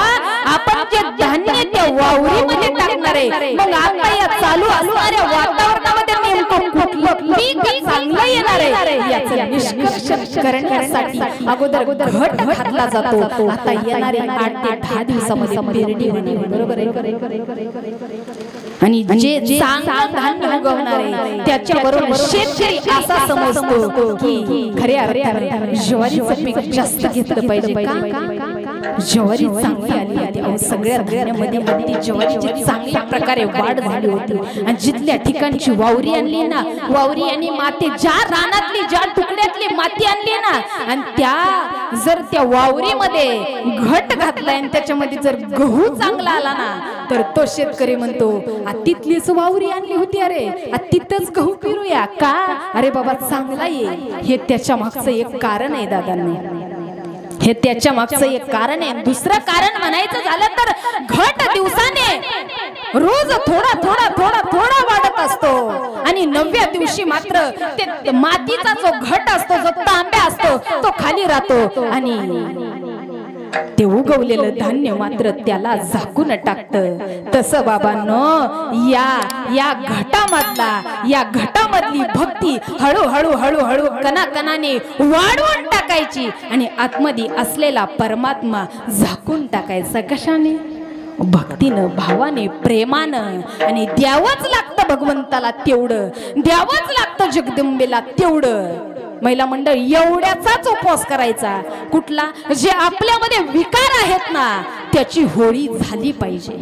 A: आपण जे धान्य त्या वावरीमध्ये टाकणार आहे, मग आता या चालू असणाऱ्या वातावरणामध्ये नेमकं कुठलं पीक चांगलं येणार आहे याचं निष्कर्ष करण्यासाठी अगोदर घट घातला जातो. आता येणाऱ्या 8 ते 10 दिवसामध्ये पेरणी होणार, बरोबर आहे? आणि जे चांगलं धान्य उगवणार आहे त्याच्यावरून शेतकरी असा समजतो की खऱ्या अर्थाने ज्वारीचं पीक जास्त घेतलं पाहिजे. का ज्वारी चांगली आली आहे. सगळ्या धान्यामध्ये अगदी ज्वारीची चांगल्या प्रकारे वाढ झाली होती. आणि जिथल्या ठिकाणची वावरी आणली ना, वावरी आणि माती, ज्या रानातली ज्या तुकड्यातली माती आणली ना, आणि जर त्या वावरीमध्ये घट घातलाय आणि त्याच्यामध्ये जर गहू चांगला आला ना, तर तो शेतकरी म्हणतो तिथलीच वावरी आणली होती, अरे तिथंच गहू पेरूया का? अरे बाबा चांगला ये. हे त्याच्या मागचं एक कारण आहे दादांनी, हे त्याच्या मागचं एक कारण आहे. दुसरं कारण म्हणायचं झालं तर घट दिवसाने रोज थोडा थोडा थोडा थोडा वाढत असतो. आणि 9व्या दिवशी मात्र ते मातीचा जो घट असतो, जो तांब्या असतो, तो खाली राहतो. आणि ते उगवलेलं धान्य मात्र त्याला झाकून टाकतं. तसं बाबांनो या घटामधली भक्ती हळूहळू हळूहळू कणाकणाने वाढवून टाकायची आणि आतमध्ये असलेला परमात्मा झाकून टाकायचा. कशाने? भक्तीनं, भावाने, प्रेमानं. आणि द्यावंच लागतं भगवंताला तेवढं, द्यावंच लागतं जगदंबेला तेवढं. महिला मंडळ एवढ्याचाच उपवास करायचा. कुठला? जे आपल्यामध्ये विकार आहेत ना त्याची होळी झाली पाहिजे.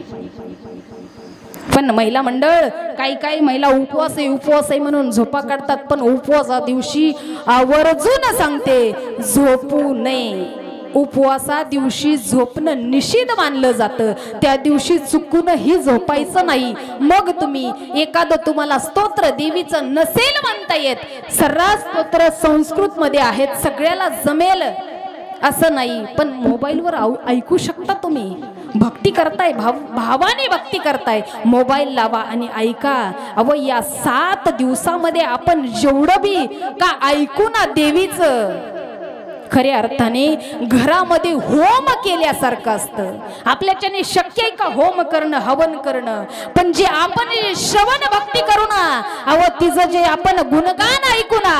A: पण महिला मंडळ काही महिला उपवास आहे म्हणून झोपा काढतात. पण उपवासा दिवशी आवर्जून सांगते झोपू नये. उपवासा दिवशी झोपणं निषिद्ध मानलं जातं. त्या दिवशी चुकूनही झोपायचं नाही. मग तुम्ही एखादं तुम्हाला स्तोत्र देवीचं नसेल म्हणता येत, सर्रास स्तोत्र संस्कृत मध्ये आहेत, सगळ्याला जमेल असं नाही, पण मोबाईलवर ऐकू शकता तुम्ही. भक्ती करताय, भावाने भक्ती करताय, मोबाईल लावा आणि ऐका. अव या 7 दिवसामध्ये आपण जेवढं बी का ऐकू ना देवीचं, खऱ्या अर्थाने घरामध्ये होम केल्यासारखं असतं. आपल्याच्याने शक्य आहे का होम करणं, हवन करणं? पण जे आपण श्रवण भक्ती करू ना, अहो तिचं जे आपण गुणगान ऐकू ना,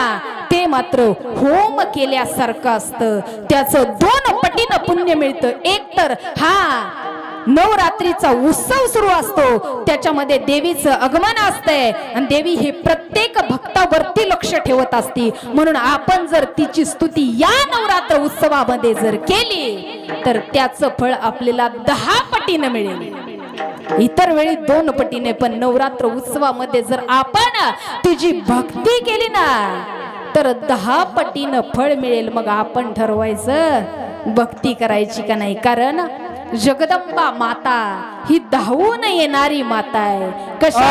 A: ते मात्र होम केल्यासारखं असतं. त्याचं 2 पटीनं पुण्य मिळतं. एक तर हा नवरात्रीचा उत्सव सुरू असतो, त्याच्यामध्ये देवीचं आगमन असतंय आणि देवी हे प्रत्येक भक्तावरती लक्ष ठेवत असते. म्हणून आपण जर तिची स्तुती या नवरात्र उत्सवामध्ये जर केली तर त्याचं फळ आपल्याला 10 पटीने मिळेल. इतर वेळी 2 पटीने, पण नवरात्र उत्सवामध्ये जर आपण तिची भक्ती केली ना तर 10 पटीने फळ मिळेल. मग आपण ठरवायचं भक्ती करायची का नाही. कारण जगदंबा माता ही धावून येणारी माता आहे. कशा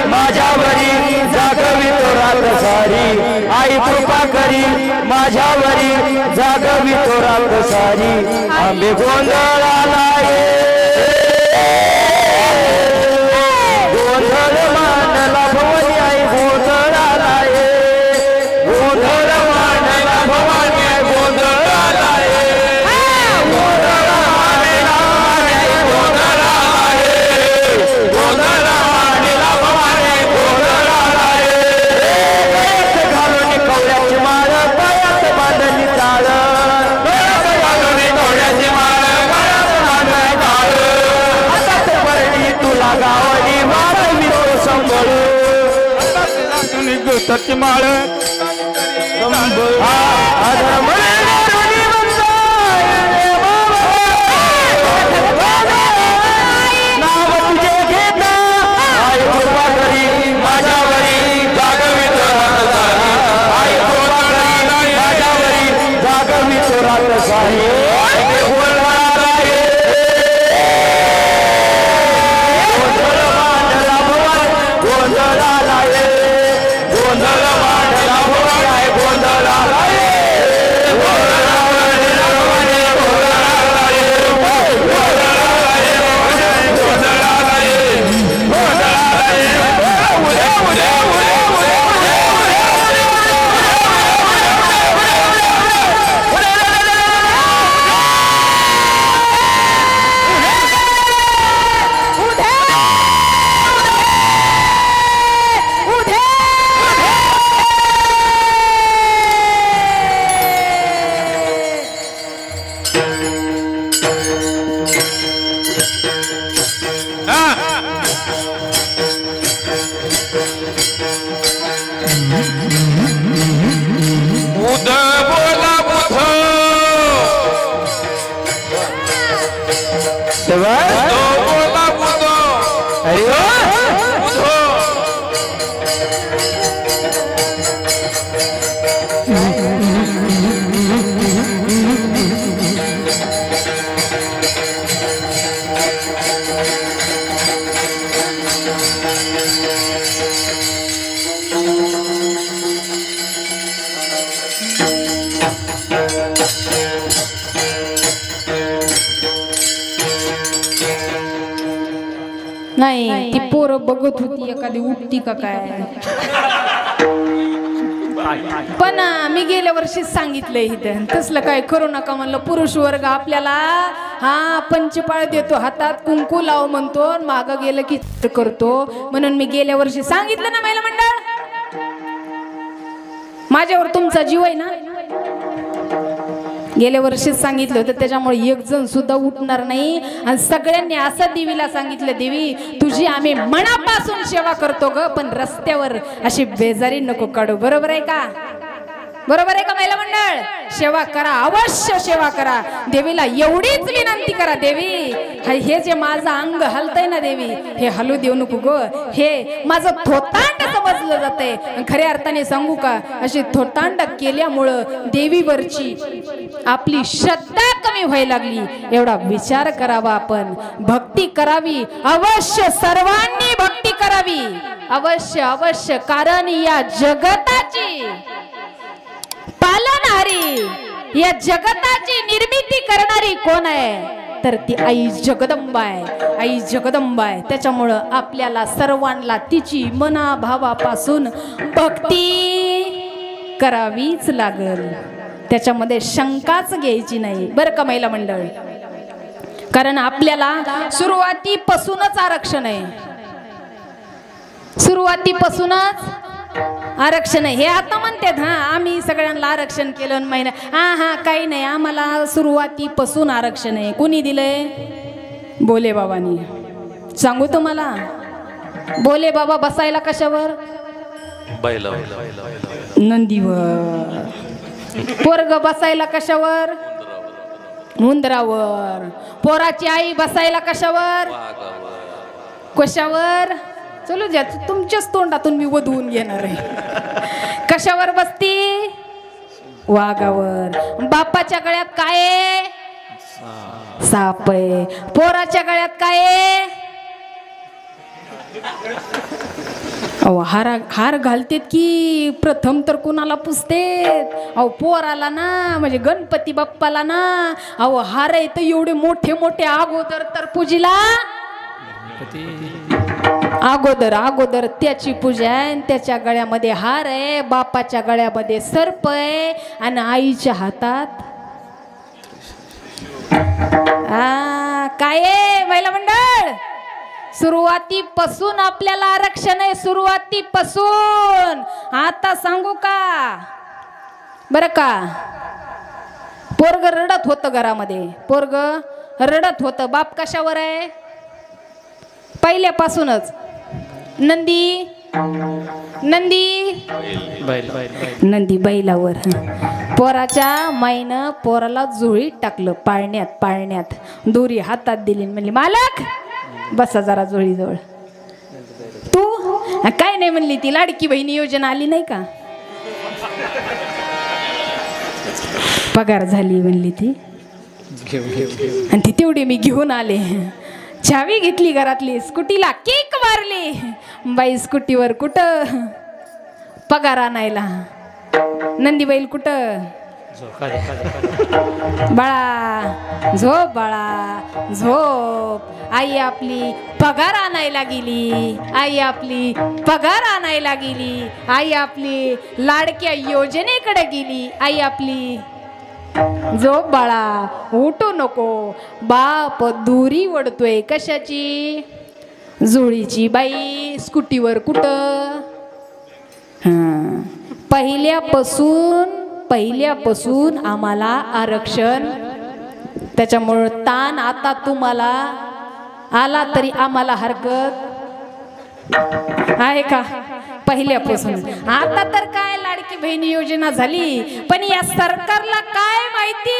B: माझ्यावरी जागवी तो रात सारी, आई कृपा करी माझ्यावरी जागवी तो रात सारी. आंबे गोंधळाला गोंधळ मांडला भवानी, आई गोंधळाला गोंधळ मांडला भवानी, आई गोंधळाला गोंधळ मांडला, गोंधळ मांडला भवानी, गोंधळाला घालून कवड्याची माळ पायात बांधली टाळ, घालून कवड्याची माळ पायात बांधली टाळ. हातात बरडी तुला गावानी मारवी तो संबळ, गुताची माळ नाव तुझे घेता, आई कृपा करी माझ्यावरी जागवी तो रात सारी, आई कृपा करी माझ्यावरी जागवी तो रात सारी. बुध बोला बुध बोला बुध अरे बुध
A: नाही ती पोरं बघत होती एखादी उठती का काय. पण मी गेल्या वर्षी सांगितलंय इथं तसलं काय करू नका म्हणलं. पुरुष वर्ग आपल्याला हा पंचपाळ देतो, हातात कुंकू लाव म्हणतो, माग गेलं की करतो. म्हणून मी गेल्या वर्षी सांगितलं ना महिला मंडळ, माझ्यावर तुमचा जीव आहे ना. गेल्या वर्षीच सांगितलं होतं, त्याच्यामुळे एक जण सुद्धा उठणार नाही. आणि सगळ्यांनी असं देवीला सांगितलं, देवी तुझी आम्ही मनापासून सेवा करतो ग, पण रस्त्यावर अशी बेजारी नको काढू. बरोबर आहे का? बरोबर आहे का महिला मंडळ? सेवा करा, अवश्य सेवा करा. देवीला एवढीच विनंती करा, देवी हे जे माझं अंग हलतंय ना देवी, हे हलू देऊ नको ग. हे माझं थोतांड समजलं जातंय. खऱ्या अर्थाने सांगू का, अशी थोतांड केल्यामुळं देवीवरची आपली श्रद्धा कमी व्हायला लागली. एवढा विचार करावा, आपण भक्ती करावी, अवश्य सर्वांनी भक्ती करावी, अवश्य अवश्य. कारण या जगताची पालनहारी, या जगताची निर्मिती करणारी कोण आहे तर ती आई जगदंबा आहे. आई जगदंबा आहे. त्याच्यामुळं आपल्याला सर्वांना तिची मनाभावापासून भक्ती करावीच लागल. त्याच्यामध्ये शंकाच घ्यायची नाही बरं का महिला मंडळ. कारण आपल्याला सुरुवातीपासूनच आरक्षण आहे, सुरुवातीपासूनच आरक्षण आहे. हे आता म्हणतात हा आम्ही सगळ्यांना आरक्षण केलं महिना, हा काही नाही, आम्हाला सुरुवातीपासून आरक्षण आहे. कोणी दिलंय? बोले बाबांनी. सांगू तुम्हाला, बोले बाबा बसायला कशावर? नंदीवर. पोरग बसायला कशावर? मुंदरावर. पोराची आई बसायला कशावर? कशावर? चलो ज्या तुमच्याच तोंडातून मी वधवून घेणार आहे. कशावर बसती? वाघावर. बापाच्या गळ्यात काय आहे? साप आहे. पोराच्या गळ्यात काय आहे? हार घालतेत की प्रथम तर कुणाला पुसतेत? अहो पोराला ना, म्हणजे गणपती बाप्पाला ना. अहो हार आहे तर एवढे मोठे मोठे, अगोदर तर पूजीला अगोदर त्याची पूजा आहे. त्याच्या गळ्यामध्ये हार आहे, बापाच्या गळ्यामध्ये सर्प आहे, आणि आईच्या हातात काय आहे महिला मंडळ? सुरुवातीपासून आपल्याला आरक्षण आहे, सुरुवातीपासून. आता सांगू का बरं का, पोरग रडत होतं घरामध्ये, पोरग रडत होतं. बाप कशावर आहे? पहिल्यापासूनच नंदी बैलावर. पोराच्या माईनं पोराला जुळीत टाकलं, पाळण्यात दोरी हातात दिली, म्हणली मालक बसा जरा जोळीजवळ. तू काय नाही म्हणली, ती लाडकी बहिणी योजना आली नाही का, पगार झाली म्हणली ती, आणि ती तेवढी मी घेऊन आले. चावी घेतली घरातली, स्कूटीला किक मारली. बाई स्कूटीवर कुठं पगार आणायला, नंदी बैल कुठं? बाळा झोप, बाळा झोप. आई आपली पगार आणायला गेली, आई आपली पगार आणायला गेली, आई आपली लाडक्या योजनेकडे गेली, आई आपली झोप बाळा, उठू नको. बाप दुरी वडतोय कशाची? जुळीची. बाई स्कूटीवर कुठं? पहिल्यापासून आम्हाला आरक्षण. त्याच्यामुळं ताण आता तुम्हाला आला तरी आम्हाला हरकत आहे का? पहिल्यापासून. आता तर काय लाडकी बहीण योजना झाली, पण या सरकारला काय माहिती,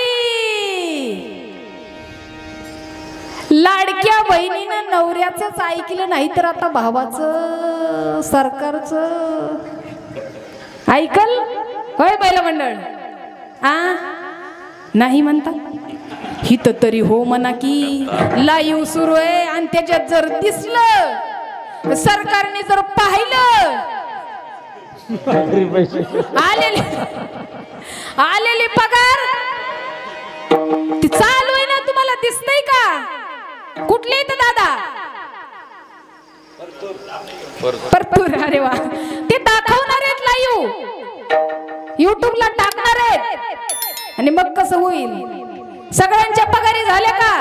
A: लाडक्या बहिणीनं नवऱ्याचंच ऐकलं नाही तर आता भावाचं सरकारचं ऐकल होय बैल मंडळ. नाही म्हणता हित तरी हो म्हणा की लाईव्ह सुरू आहे आणि त्याच्यात जर दिसलं सरकारने जर पाहिलं आलेले पगार ती चालू आहे ना, तुम्हाला दिसतंय का? कुठले इथं दादा परतूर. अरे वा, ते दाखवणार आहेत लाईव्ह युट्यूबला टाकणार आहेत आणि मग कसं होईल? सगळ्यांच्या पगारी झाल्या का?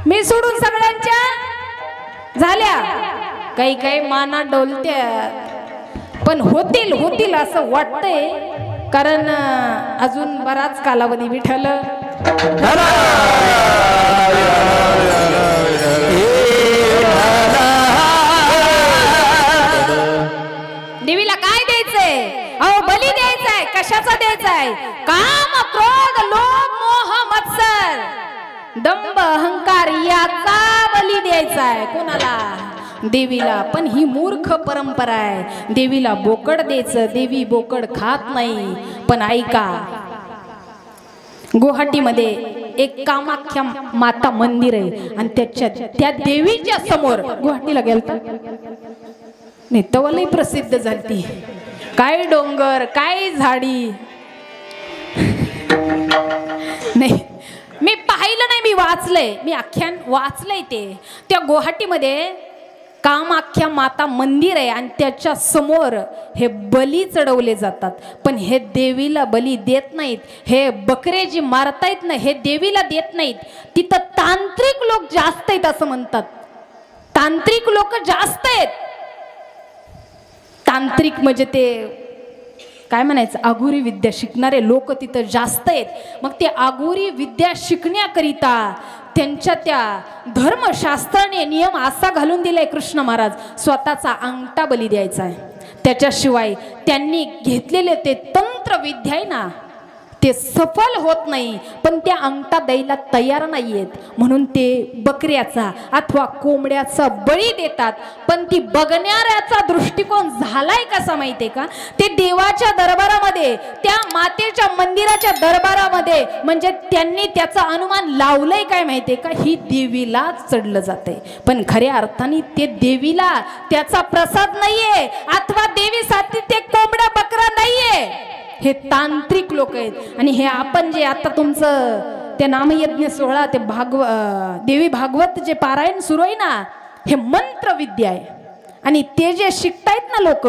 A: मी सोडून सगळ्यांच्या झाल्या. काही काही माना डोलत्यात, पण होतील असं वाटतंय, कारण अजून बराच कालावधी विठ्ठल. देवीला काय द्यायचंय? अहो बली द्यायचाय. कशाचा द्यायचाय? काम, क्रोध, लोभ, मोह, मत्सर, दंभ, अहंकार याचा बली द्यायचाय. कोणाला? देवीला. पण ही मूर्ख परंपरा आहे. देवीला बोकड द्यायचं. देवी बोकड खात नाही. पण ऐका, गुवाहाटीमध्ये एक कामाख्या माता मंदिर आहे आणि त्या देवीच्या समोर गुवाहाटीला गेलता नाही तवलही प्रसिद्ध झाली. काय डोंगर, काय झाडी. नाही मी पाहिलं नाही, मी वाचलंय, मी आख्यान वाचलंय. त्या गुवाहाटीमध्ये कामाख्या माता मंदिर आहे आणि त्याच्या समोर हे बली चढवले जातात. पण हे देवीला बली देत नाहीत. हे बकरे जी मारतायत ना, हे देवीला देत नाहीत. तिथं तांत्रिक लोक जास्त आहेत असं म्हणतात. तांत्रिक लोक जास्त आहेत. तांत्रिक म्हणजे ते काय म्हणायचं, आगुरी विद्या शिकणारे लोक तिथं जास्त आहेत. मग ते आगुरी विद्या शिकण्याकरिता त्यांच्या त्या धर्मशास्त्राने नियम असा घालून दिलाय कृष्ण महाराज, स्वतःचा अंगठा बली द्यायचा आहे. त्याच्याशिवाय त्यांनी घेतलेले ते तंत्र विद्या आहे ना, ते सफल होत नाही. पण त्या अंगठा द्यायला तयार नाहीयेत, म्हणून ते बकऱ्याचा अथवा कोंबड्याचा बळी देतात. पण ती बघणाऱ्याचा दृष्टिकोन झालाय कसा माहितीये का? ते देवाच्या दरबारामध्ये, त्या मातेच्या मंदिराच्या दरबारामध्ये, म्हणजे त्यांनी त्याचा अनुमान लावलंय काय माहितीये का? ही देवीला चढलं जाते. पण खऱ्या अर्थाने ते देवीला त्याचा प्रसाद नाहीये, अथवा देवीसाठी ते कोंबडा बकरा नाहीये. हे तांत्रिक लोक आहेत. आणि हे आपण जे आता तुमचं ते नामयज्ञ सोहळा, ते देवी भागवत जे पारायण सुरू आहे ना, हे मंत्र विद्या आहे. आणि ते जे शिकतायत ना लोक,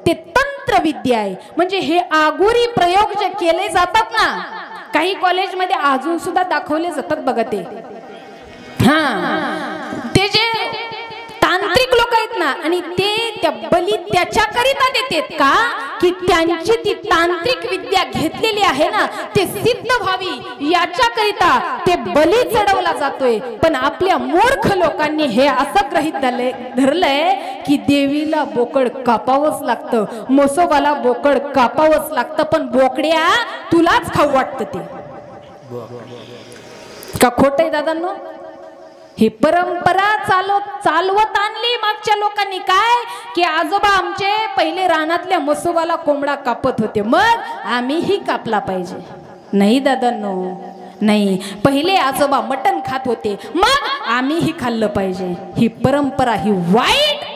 A: ते तंत्र विद्या आहे. म्हणजे हे आगुरी प्रयोग जे केले जातात ना, काही कॉलेजमध्ये अजून सुद्धा दाखवले जातात बघा ते. ते जे तांत्रिक लोक आहेत ना, आणि ते त्या बली त्याच्याकरिता देतात का, की त्यांची ती तांत्रिक विद्या घेतलेली आहे ना, ते सिद्ध व्हावी याच्याकरिता ते बली चढवला जातोय. पण आपल्या मूर्ख लोकांनी हे असं गृहीत धरलंय की देवीला बोकड कापावंच लागतं, म्हसोबाला बोकड कापावंच लागतं. पण बोकड्या तुलाच खाऊ वाटतं ते का? खोट आहे दादांनो. ही परंपरा चालवत आणली मागच्या लोकांनी. काय की आजोबा आमचे पहिले रानातल्या म्हसोबाला कोंबडा कापत होते, मग आम्हीही कापला पाहिजे. नाही दादांनो, नाही. पहिले आजोबा मटण खात होते, मग आम्हीही खाल्लं पाहिजे. ही परंपरा, ही वाईट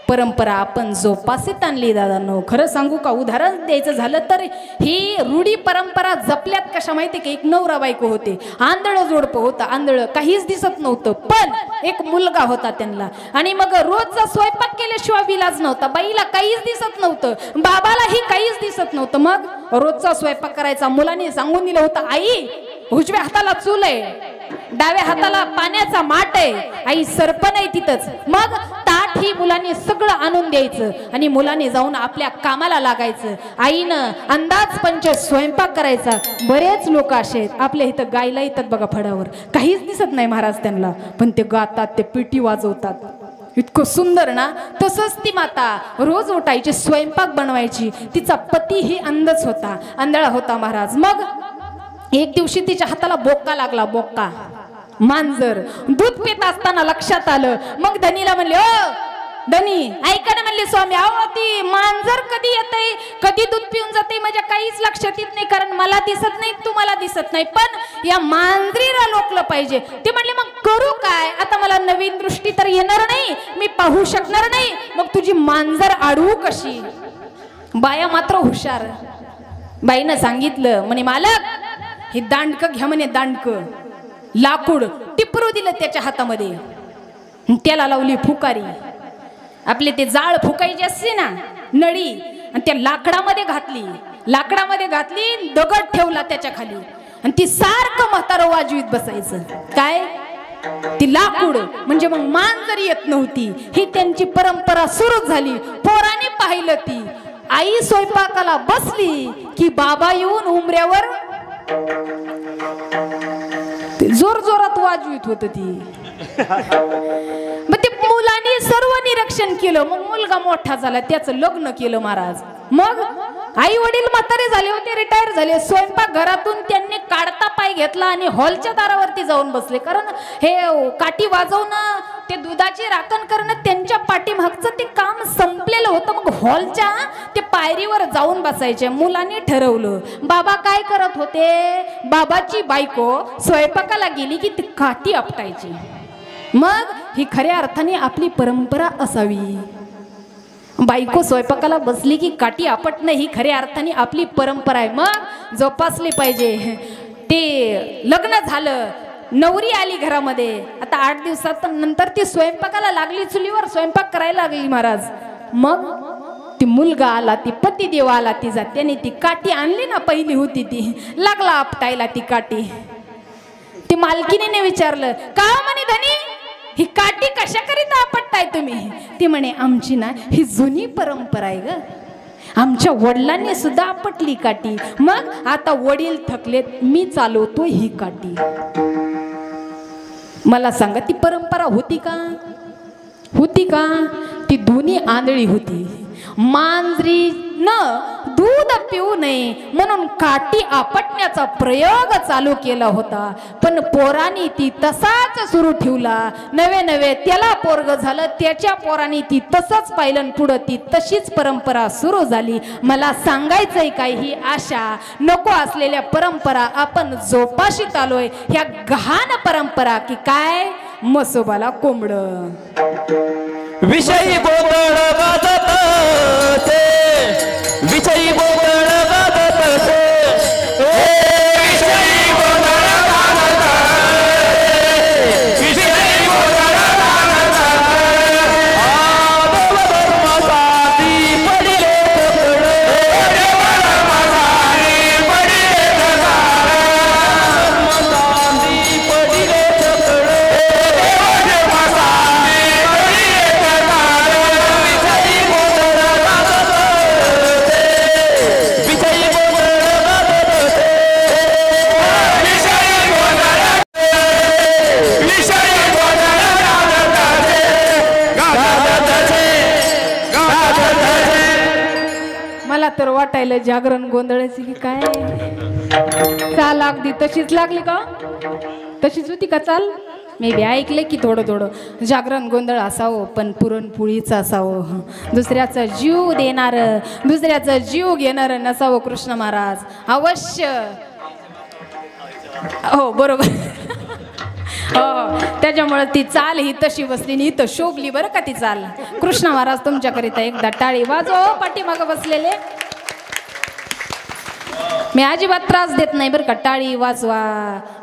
A: परंपरा आपण जोपासीत आणली दादांनो. खरं सांगू का, उदाहरण द्यायचं झालं तर ही रूढी परंपरा जपल्यात कशा माहिती का? एक नवरा बायको होते, आंधळं जोडपं होतं. आंधळं काहीच दिसत नव्हतं, पण एक मुलगा होता त्यांना. आणि मग रोजचा स्वयंपाक केल्याशिवाय विलाज नव्हता. बाईला काहीच दिसत नव्हतं, बाबालाही काहीच दिसत नव्हतं. मग रोजचा स्वयंपाक करायचा. मुलाने सांगून दिलं होतं, आई उजव्या हाताला चूल आहे, डाव्या हाताला पाण्याचा माठ आहे, आई सरपण आहे तिथंच. मग ताट ही मुलांनी सगळं आणून द्यायचं आणि मुलांनी जाऊन आपल्या कामाला लागायचं. आईनं अंदाज पंच स्वयंपाक करायचा. बरेच लोक असे आहेत आपल्या इथं, गायला येतात बघा फडावर, काहीच दिसत नाही महाराज त्यांना, पण ते गातात, ते पिटी वाजवतात. इतकं सुंदर ना. तसंच ती माता रोज उठायची, स्वयंपाक बनवायची. तिचा पती ही अंधच होता, आंधळा होता महाराज. मग एक दिवशी तिच्या हाताला बोक्का लागला, बोक्का मांजर. दूध पित असताना लक्षात आलं. मग धनीला म्हणले, ओ धनी ऐका ना. म्हणले स्वामी, अहो ती मांजर कधी येते, कधी दूध पिऊन जाते माझ्या काहीच लक्षात येत नाही, कारण मला दिसत नाही, तुम्हाला दिसत नाही, पण या मांजरीला लोकलं पाहिजे. ते म्हणले मग करू काय, आता मला नवीन दृष्टी तर येणार नाही, मी पाहू शकणार नाही, मग तुझी मांजर अडवू कशी. बाया मात्र हुशार. बाईनं सांगितलं, म्हणे मालक हे दांडकं घ्या म्हणे, दांडकं लाकूड. टिपरू दिलं त्याच्या हातामध्ये, त्याला लावली फुकारी. आपले ते जाळ फुकायची असते ना नळी, आणि त्या लाकडामध्ये घातली, लाकडामध्ये घातली, दगड ठेवला त्याच्या खाली, आणि ती सारखं म्हातारं वाजवीत बसायचं. काय ती लाकूड म्हणजे मग मांजर येत नव्हती. ही त्यांची परंपरा सुरू झाली. पोराने पाहिलं, ती आई स्वयंपाकाला बसली की बाबा येऊन उमऱ्यावर जोर जोरात वाजवीत होत ती. मग ते मुलांनी सर्व निरीक्षण केलं. मग मुलगा मोठा झाला, त्याचं लग्न केलं महाराज. मग आई वडील म्हातारे झाले होते, रिटायर झाले. स्वयंपाक घरातून त्यांनी काढता पाय घेतला आणि हॉलच्या दारावरती जाऊन बसले, कारण हे काठी वाजवणं, ते दुधाची राखण करणं त्यांच्या पाठीमागचं ते काम संपलेलं होतं. मग हॉलच्या ते पायरीवर जाऊन बसायचे. मुलांनी ठरवलं. बाबा काय करत होते, बाबाची बायको स्वयंपाकाला गेली की ती काठी आपटायची. मग ही खऱ्या अर्थाने आपली परंपरा असावी. बायको स्वयंपाकाला बसली की काठी आपटणं ही खऱ्या अर्थाने आपली परंपरा आहे. मग जोपासली पाहिजे. ते लग्न झालं, नवरी आली घरामध्ये. आता 8 दिवसात नंतर ती स्वयंपाकाला लागली, चुलीवर स्वयंपाक करायला लागली महाराज. मग ती मुलगा आला, ती पतिदेव आला तिचा, त्याने ती काठी आणली ना, पहिली होती ती, लागला आपटायला ती काठी. ती मालकीने विचारलं, का म्हणे धनी ही काठी कशा करीता आपटताय तुम्ही. ती म्हणे आमची ना ही जुनी परंपरा आहे ग, आमच्या वडिलांनी सुद्धा आपटली काठी. मग आता वडील थकलेत, मी चालवतो ही काठी. मला सांगा ती परंपरा होती का, होती का. ती दोन्ही आंधळी होती. मांजरीनं दूध पिऊ नये म्हणून काठी आपटण्याचा प्रयोग चालू केला होता, पण पोरांनी ती तसाच सुरू ठेवला. नवे नवे त्याला पोरग झालं, त्याच्या पोरांनी ती तसंच पाहिलं, पुढं ती तशीच परंपरा सुरू झाली. मला सांगायचंय काय, ही आशा नको असलेल्या परंपरा आपण जोपाशीत आलोय. ह्या गहाण परंपरा की काय, मसोबाला कोंबड
B: विषयी बोबड वाजत ते, विषयी बोबड वाजत ते, विषयी बोबड वाजत ते, विषयी बोबड वाजत ते. देव धर्मासाठी पडिले तकड, देव धर्मासाठी पडिले तकड, धर्मासाठी पडिले तकड, देव धर्मासाठी
A: मला तर वाटायला जागरण गोंधळायची की काय. चाल अगदी तशीच लागली का, तशीच होती का चाल. मी बी ऐकले की थोडं थोडं जागरण गोंधळ असावं, पण पुरणपोळीचं असावं, दुसऱ्याचा जीव देणार, दुसऱ्याचा जीव घेणार नसावं. कृष्ण महाराज अवश्य, हो बरोबर. हो, त्याच्यामुळे ती चाल ही तशी बसली आणि इथं शोभली बरं का ती चाल. कृष्ण महाराज तुमच्याकरिता एकदा टाळी वाजव. पाठीमागं बसलेले मी अजिबात त्रास देत नाही बरं का. टाळी वाजवा,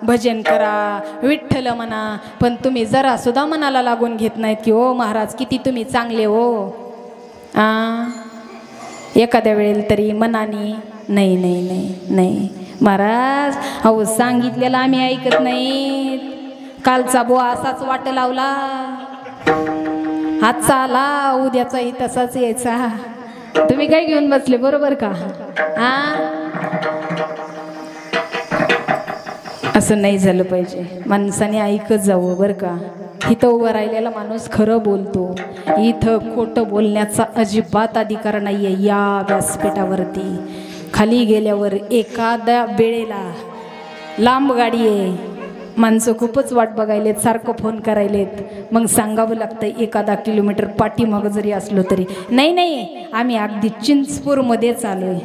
A: भजन करा, विठ्ठल म्हणा, पण तुम्ही जरा सुद्धा मनाला लागून घेत नाहीत की ओ महाराज किती तुम्ही चांगले हो. एखाद्या वेळेला तरी मनाने नाही नाही नाही नाही महाराज, अहो सांगितलेलं आम्ही ऐकत नाहीत. कालचा बुवा असाच वाट लावला, आजचा आला, उद्याचाही तसाच यायचा. तुम्ही काय घेऊन बसले बरोबर का. असं नाही झालं पाहिजे. माणसाने ऐकत जावं बरं का. इथं उभं राहिलेला माणूस खरं बोलतो, इथं खोटं बोलण्याचा अजिबात अधिकार नाहीये या व्यासपीठावरती. खाली गेल्यावर एखाद्या वेळेला लांब गाडी आहे, माणसं खूपच वाट बघायलेत, सारखं फोन करायलेत, मग सांगावं लागतं 1-10 किलोमीटर पाठीमागं जरी असलो तरी, नाही नाही आम्ही अगदी चिंचपूरमध्येच आलोय.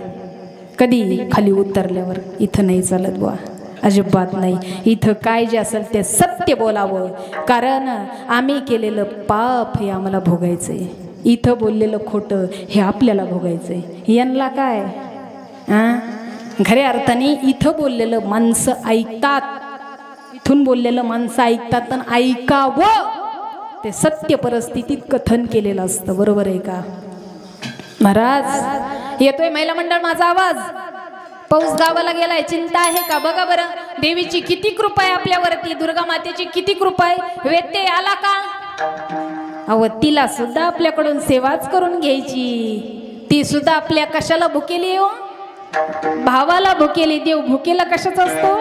A: कधी खाली उतरल्यावर इथं नाही चालत बुवा, अजिबात नाही. इथं काय जे असेल ते सत्य बोलावं, कारण आम्ही केलेलं पाप हे आम्हाला भोगायचंय, इथं बोललेलं खोटं हे आपल्याला भोगायचंय. यांना काय खऱ्या अर्थाने इथं बोललेलं माणसं ऐकतात, इथून बोललेलं माणसं ऐकतात, आणि ऐकावं ते सत्य परिस्थितीत कथन केलेलं असतं. बरोबर आहे का महाराज? येतोय महिला मंडळ माझा आवाज? पाऊस गावाला गेलाय, चिंता आहे का? बघा बरं, देवीची किती कृपा आहे आपल्यावरती, दुर्गा मातेची किती कृपा आहे. व्यत्यय आला का? अहो तिला सुद्धा आपल्याकडून सेवाच करून घ्यायची, ती सुद्धा आपल्या कशाला भुकेली हो? भावाला भुकेली. देव भुकेला कशाचा असतो?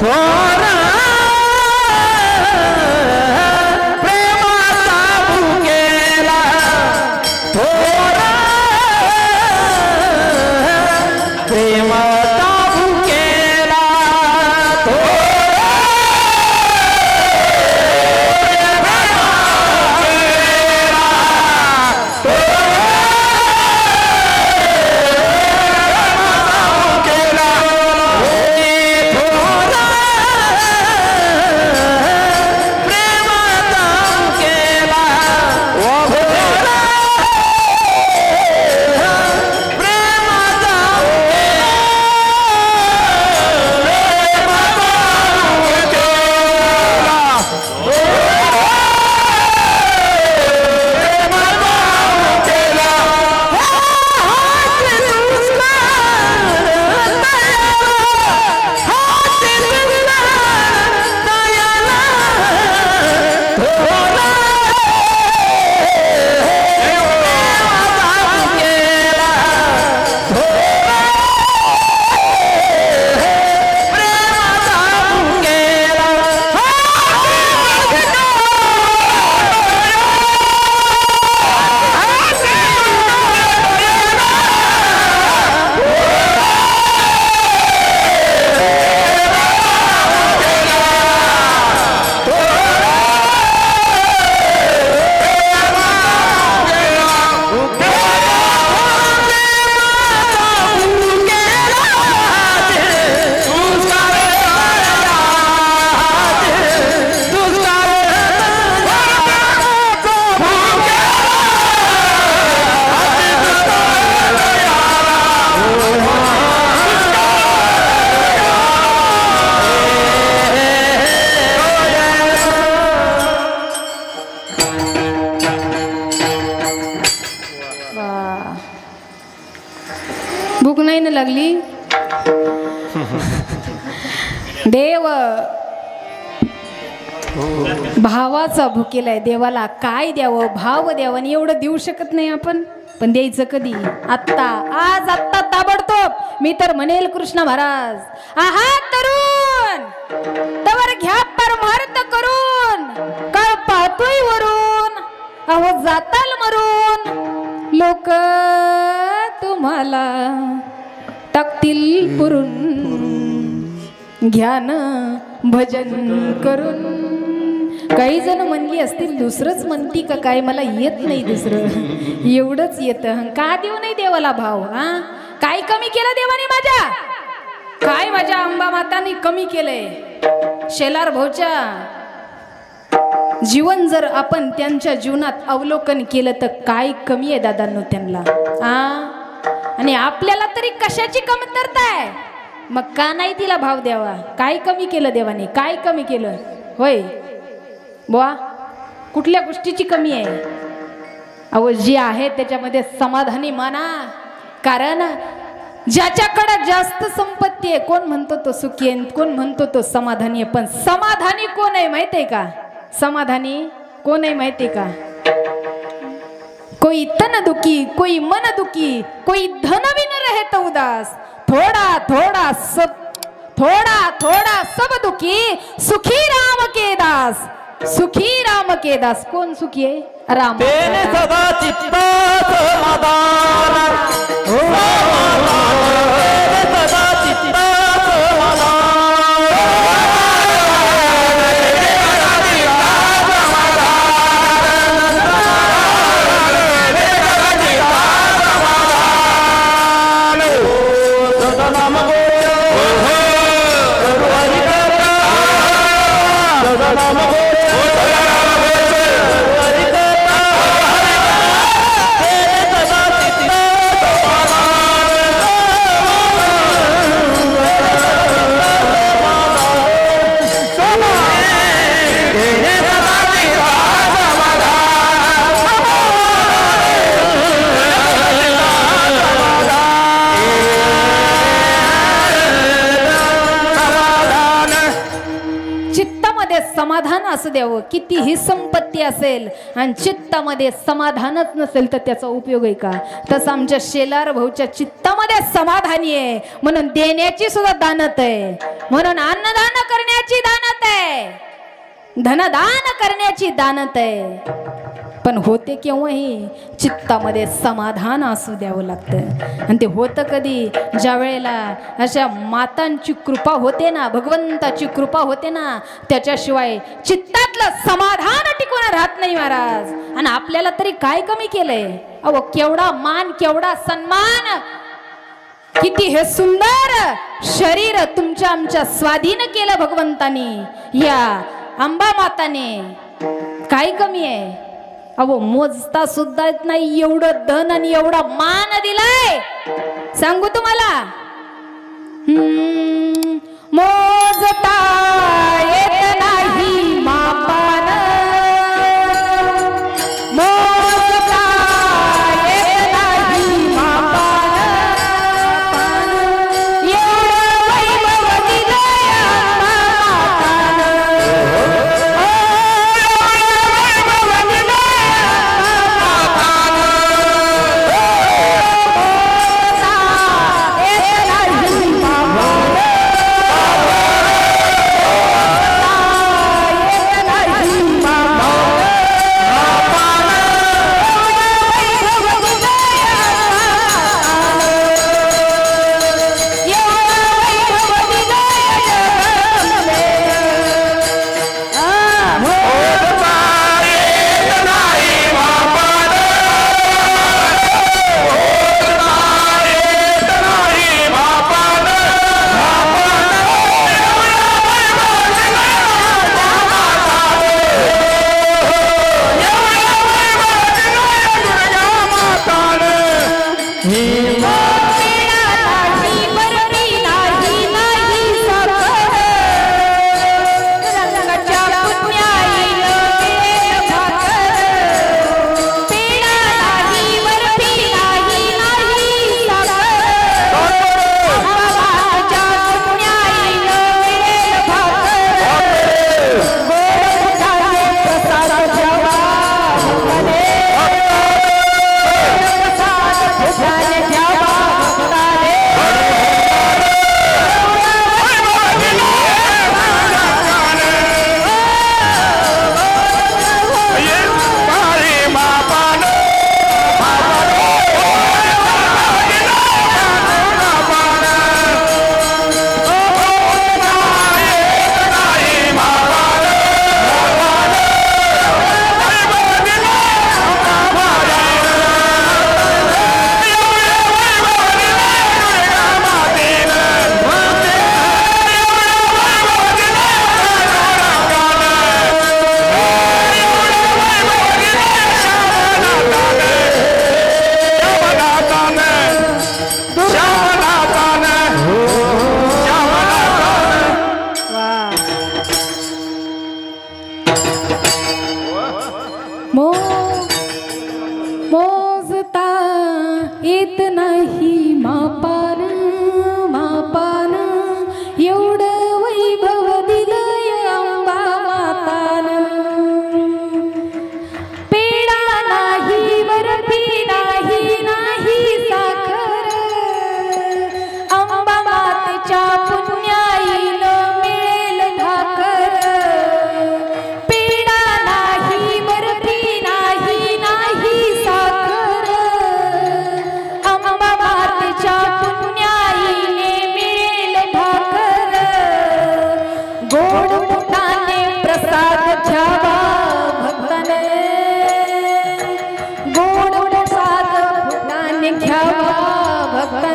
A: भूक नाही ना लागली? देव भावाचा भुकेलाय, देवाला काय द्यावं, भाव द्यावं, आणि एवढं देऊ शकत नाही आपण, पण द्यायचं कधी? आत्ता, आज आत्ता ताबडतोब. मी तर म्हणेल कृष्ण महाराज, आहात तरुण तवर घ्या परमार्थ करून, काळ पाहतोय वरून, अहो जाताल मरून, लोक तुम्हाला टाकतील पुरून, घ्यान भजन करून. काही जण म्हणली असतील दुसरंच म्हणती का काय, मला येत नाही दुसरं, एवढंच येतं. का देऊ नाही देवाला भाव? काय कमी केलं देवाने माझ्या? काय माझ्या अंबा माताने कमी केलंय? शेलार भाऊच्या जीवन जर आपण त्यांच्या जीवनात अवलोकन केलं तर काय कमी आहे दादांनो त्यांना? आणि आपल्याला तरी कशाची कमतरता आहे? मग का नाही तिला भाव द्यावा? काय कमी केलं देवाने? काय कमी केलं होय बुवा? कुठल्या गोष्टीची कमी आहे? अहो जी आहे त्याच्यामध्ये समाधानी माना, कारण ज्याच्याकडे जास्त संपत्ती आहे, कोण म्हणतो तो सुखी आहे, कोण म्हणतो तो समाधानी आहे, पण समाधानी कोण आहे माहिती आहे का? समाधानी कोण आहे माहिती आहे का? कोई तन दुखी, कोई मन दुखी, कोई धन बिन रहत उदास, थोड़ा थोड़ा सब, थोड़ा थोड़ा सब दुखी, सुखी राम के दास. सुखी राम के दास. कोण सुखी आहे? राम.
B: तेने सदा चित्तात समाधान तेने सदा चित्तात समाधान सदनाम
A: समाधान असू द्यावं. कितीही संपत्ती असेल आणि चित्तामध्ये समाधानच नसेल तर त्याचा उपयोग आहे का? तसं आमच्या शेलार भाऊच्या चित्तामध्ये समाधानी आहे म्हणून देण्याची सुद्धा दानत आहे. म्हणून अन्नदान करण्याची दानत आहे, धनदान करण्याची दानत आहे. पण होते केव्हाही चित्तामध्ये समाधान असू द्यावं लागतं. आणि ते होतं कधी? ज्या वेळेला अशा मातांची कृपा होते ना, भगवंताची कृपा होते ना, त्याच्याशिवाय चित्तातलं समाधान टिकून राहत नाही महाराज. आणि आपल्याला तरी काय कमी केलंय? अहो केवढा मान, केवढा सन्मान, किती हे सुंदर शरीर तुमच्या आमच्या स्वाधीन केलं भगवंतानी, या अंबा माताने. काय कमी आहे? अहो मोजता सुद्धा येत नाही एवढं धन आणि एवढा मान दिलाय. सांगू तुम्हाला, मोजता येत नाही मापान, मोजता येत नाही मापान, एवढं वैभव दिलंय मातानं.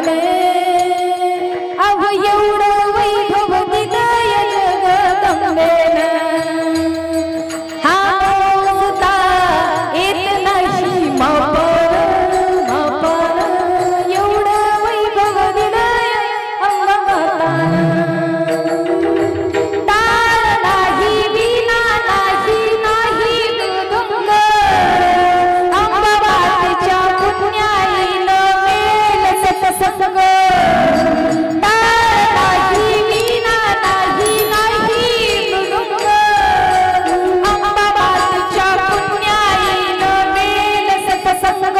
A: भगवाने अव एवढं वैभव दिलंय जगदंबेनं हा मोजता येत नाही मापान एवढं वैभव दिलंय अंगमातानं ताळ नाही विना नाही नाही मृदुंग अंबाबाईच्या पुण्याईनं मेल सत्संग ताळ नाही विना नाही नाही मृदुंग अंबाबाईच्या पुण्याईनं मेल सत्संग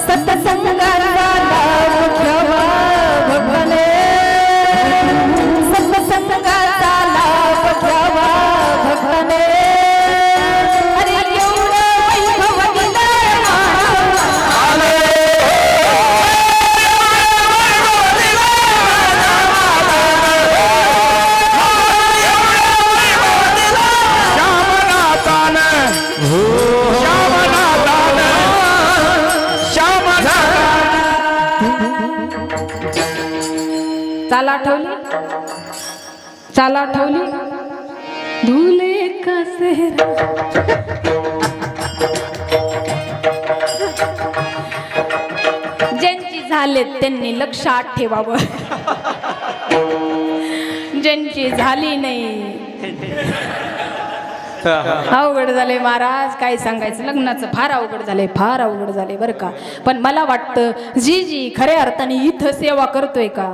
A: सत्संगाचा लाभ घ्यावा भगवाने सत्संगाचा लाभ घ्यावा भगवाने अरे एवढं वैभव दिलंय चाला ठेवली धुले का सेहरा ज्यांची झालेत त्यांनी लक्षात ठेवावं ज्यांची झाली नाही अवघड झाले महाराज. काय सांगायचं, लग्नाचं फार अवघड झाले, फार अवघड झाले बरं का. पण मला वाटतं जी खऱ्या अर्थाने इथं सेवा करतोय का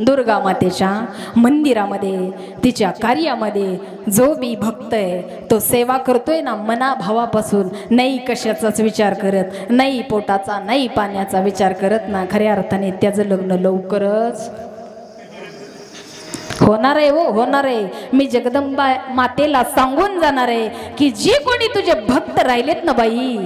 A: दुर्गा मातेच्या मंदिरामध्ये तिच्या कार्यामध्ये जो बी भक्त आहे तो सेवा करतोय ना मनाभावापासून, नाही कशाचाच विचार करत, नाही पोटाचा नाही पाण्याचा विचार करत ना, खऱ्या अर्थाने त्याचं लग्न लवकरच होणार आहे. हो होणार आहे. मी जगदंबा मातेला सांगून जाणार आहे की जे कोणी तुझे भक्त राहिलेत ना बाई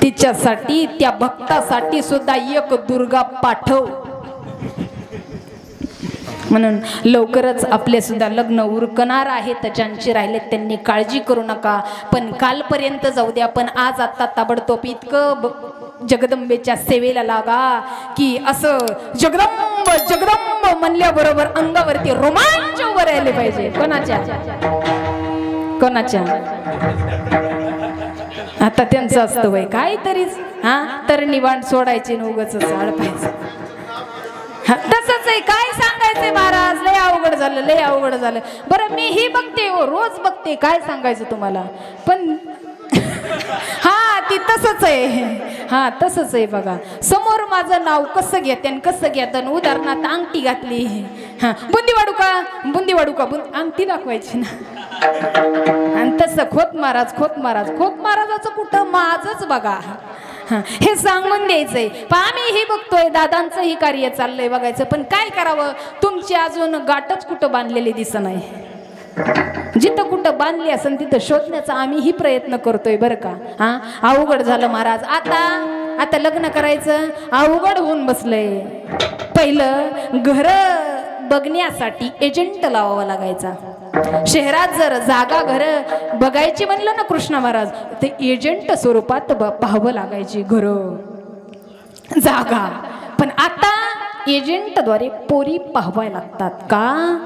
A: तिच्यासाठी त्या भक्तासाठी सुद्धा एक दुर्गा पाठव. म्हणून लवकरच आपले सुद्धा लग्न उरकणार आहेत. ज्यांचे राहिलेत त्यांनी काळजी करू नका. पण कालपर्यंत जाऊ द्या, पण आज आता ताबडतोब इतकं जगदंबेच्या सेवेला लागा की असं जगदंब जगदंब म्हणल्याबरोबर अंगावरती रोमांच उभं राहिले पाहिजे. कोणाच्या आता त्यांचं असतं वय काहीतरीच तर निवांत सोडायचे उगाच चाळ पाहिजे. तसंच आहे. काय सांगायचंय महाराज, लय अवघड झालं, लय अवघड झालं. बरं मी ही बघते हो, रोज बघते, काय सांगायचं तुम्हाला. पण ती तसंच आहे. तसंच आहे बघा. समोर माझं नाव कसं घेते कसं घेतं. उदाहरणार्थ अंगठी घातली, बुंदी वाढू का अंगठी दाखवायची ना. आणि तसं खोत महाराजाचं कुठं माझच बघा. हे सांगून द्यायचंय. पण आम्ही हे बघतोय दादांचं ही कार्य चाललंय बघायचं. पण काय करावं, तुमची अजून गाठच कुठं बांधलेली दिसत नाही. जिथं कुठं बांधली असेल तिथं शोधण्याचा आम्हीही प्रयत्न करतोय बरं का. अवघड झालं महाराज. आता लग्न करायचं अवघड होऊन बसलंय. पहिलं घर बघण्यासाठी एजंट लावावा लागायचा. शहरात जर जागा घर बघायची म्हणलं ना कृष्णा महाराज, ते एजंट स्वरूपात पाहावं लागायची घर जागा. पण आता एजंटद्वारे पोरी पाहाव्या लागतात का,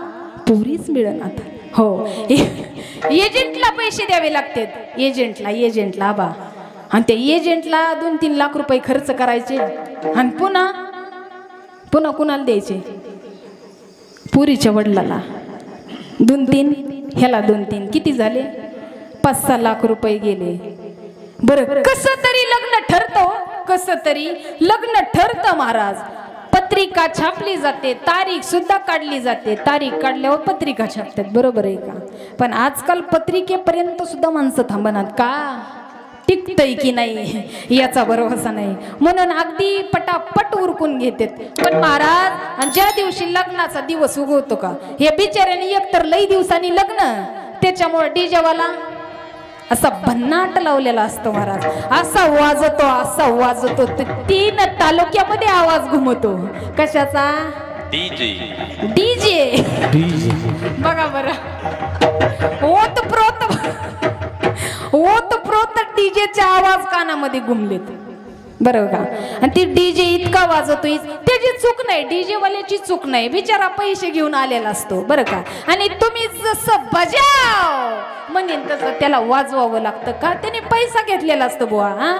A: पोरीच मिळणार. हो एजंटला पैसे द्यावे लागतात. एजंटला बा. आणि त्या एजंटला 2-3 लाख रुपये खर्च करायचे आणि पुन्हा कुणाला द्यायचे, पुरीच्या वडिलाला 2-3, ह्याला 2-3, किती झाले, 5-6 लाख रुपये गेले. बरं कसं तरी लग्न ठरतं महाराज. पत्रिका छापली जाते, तारीख सुद्धा काढली जाते. तारीख काढल्यावर पत्रिका छापतात, बरोबर आहे का. पण आजकाल पत्रिकेपर्यंत सुद्धा माणसं थांबणार का, टिकतय की नाही याचा भरोसा नाही. म्हणून अगदी पटापट उरकून घेतात. पण महाराज ज्या दिवशी लग्नाचा दिवस उगवतो का, हे बिचाऱ्याने एकतर लई दिवसांनी लग्न, त्याच्यामुळे डीजेवाला असा भन्नाट लावलेला असतो महाराज. असा वाजतो 3 तालुक्यामध्ये आवाज घुमतो. कशाचा, डीजे बघा बरं. ओत प्रोत डीजेचे आवाज कानामध्ये घुमलेत. बरोबर का? आणि ती डीजे इतका वाजवतोय, त्याची चूक नाही, डीजे वाल्याची चूक नाही, बिचारा पैसे घेऊन आलेला असतो बरं का. आणि तुम्ही जसं बजाव म्हणेन तसं त्याला वाजवावं लागतं का, त्याने पैसा घेतलेला असतो बुवा. हा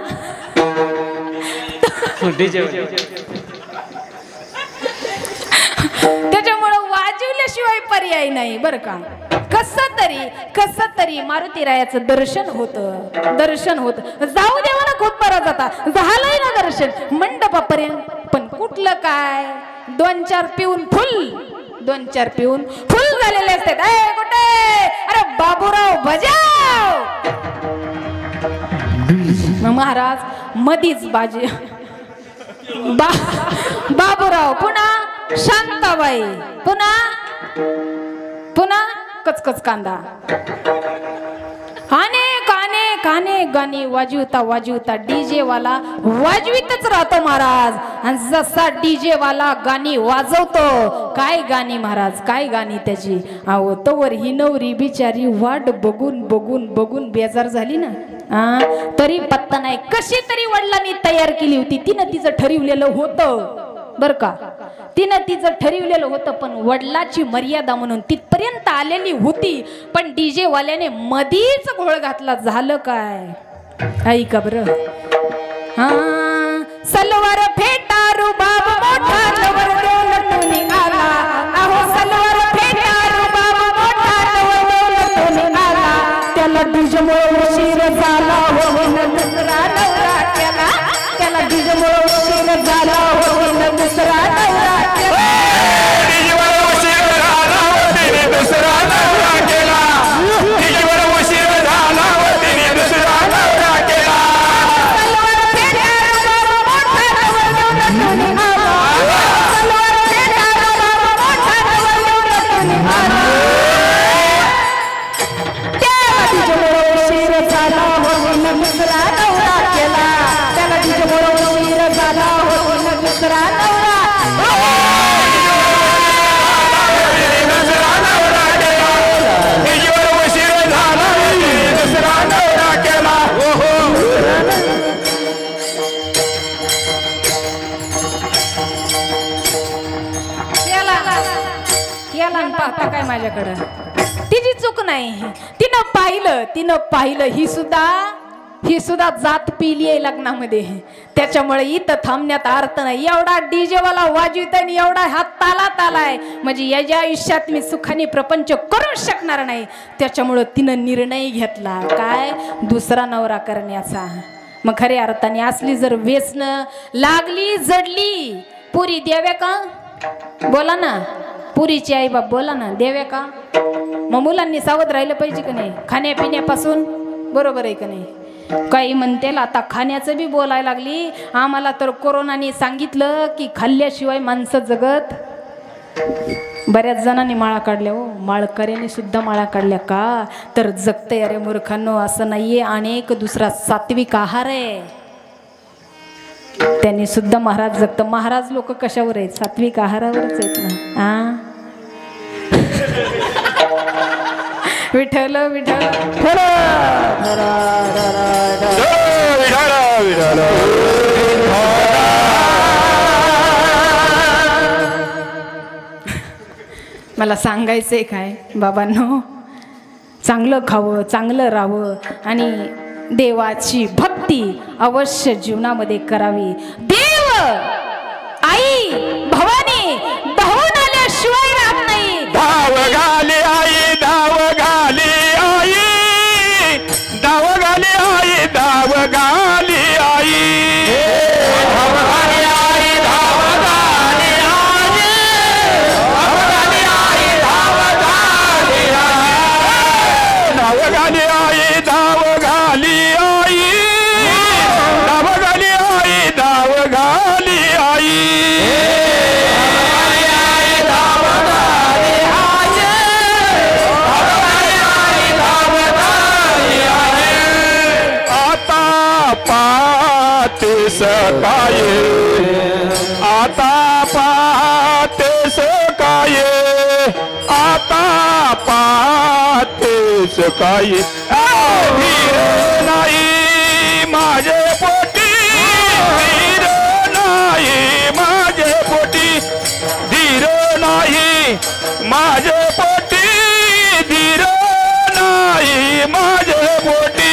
A: त्याच्यामुळं वाजवल्याशिवाय पर्याय नाही बरं का. कसं तरी मारुतीरायाचं दर्शन होत. जाऊ देवा ना, खूप बरा जाता झालंय ना दर्शन मंडपापर्यंत. पण कुठलं काय 2-4 पिऊन फुल झालेले असतात. कुठे, अरे बाबूराव बजाव. महाराज मधीच बाजे बाबूराव, पुन्हा शांताबाई, पुन्हा कचकच कांदा. काने गाणी वाजवता डीजे वाला वाजवीतच राहतो महाराज. आणि जसा डीजे वाला गाणी वाजवतो, काय गाणी महाराज, काय गाणी त्याची. अहो तोवर ही नवरी बिचारी वाट बघून बेजार झाली ना. तरी पत्ता नाही, कशी तरी वडिलांनी तयार केली होती. तिनं तिचं ठरवलेलं होतं बरं का, पण वडिलाची मर्यादा म्हणून तिथपर्यंत आलेली होती. पण डीजे वाल्याने मधीच घोळ घातला. झालं काय ऐका बरं. सलवार फेटारू बाब मोठा नवर नटून आला. अहो सलवार फेटारू बाब मोठा नवर नटून आला. त्याला डीजेमुळे उशीर झाला दुसरा नवरा केला. त्याला डीजेमुळे उशीर झाला दुसरा नवरा केला.
B: दुसरा नवरा केला. डीजेवर उशीर झाला तिने दुसरा नवरा केला.
A: पाहता काय माझ्याकडं, तिची चूक नाही. तिनं पाहिलं ही सुद्धा जात पिली आहे लग्नामध्ये. त्याच्यामुळे इथं थांबण्यात अर्थ नाही. एवढा डीजे वाला वाजवित आणि एवढा हात तालात आलाय म्हणजे याच्या आयुष्यात मी सुखाने प्रपंच करू शकणार नाही. त्याच्यामुळं तिनं निर्णय घेतला काय, दुसरा नवरा करण्याचा. मग खऱ्या अर्थाने असली जर व्यसन लागली जडली, पुरी द्याव्या का, बोला ना, पुरीची आई बाप बोला ना, द्याव्या का. मग मुलांनी सावध राहिलं पाहिजे का नाही खाण्यापिण्यापासून, बरोबर आहे का नाही. काही म्हणतील आता खाण्याचं बी बोलायला लागली. आम्हाला तर कोरोनाने सांगितलं की खाल्ल्याशिवाय माणसं जगत. बऱ्याच जणांनी माळा काढल्या हो, माळकऱ्यांनी सुद्धा माळा काढल्या का, तर जगते. अरे मूर्खांनो असं नाहीये, अनेक दुसरा सात्विक आहार आहे, त्यांनी सुद्धा महाराज जगत. महाराज लोक कशावर आहेत, सात्विक आहारावरच आहेत ना. विठ्ठल विठ्ठल मला सांगायचंय काय बाबांनो, चांगलं खावं, चांगलं राहावं आणि देवाची भक्ती अवश्य जीवनामध्ये करावी. देव आई भवानी धावून आल्याशिवाय राहत नाही.
B: धाव घाली आई, धाव घाली आई, धाव घाली आई, धाव घाली आई, धाव घाली आई, धाव घाली आई, धाव घाली आई, धाव घाली आई, धाव घाली आई, धाव घाली आई, धाव घाली आई, धाव घाली आई. सकाये आता पाहते सकाये, आता पाहते सकाये. धीर नाही माझे पोटी, माझे पोटी धीर नाही माझे पोटी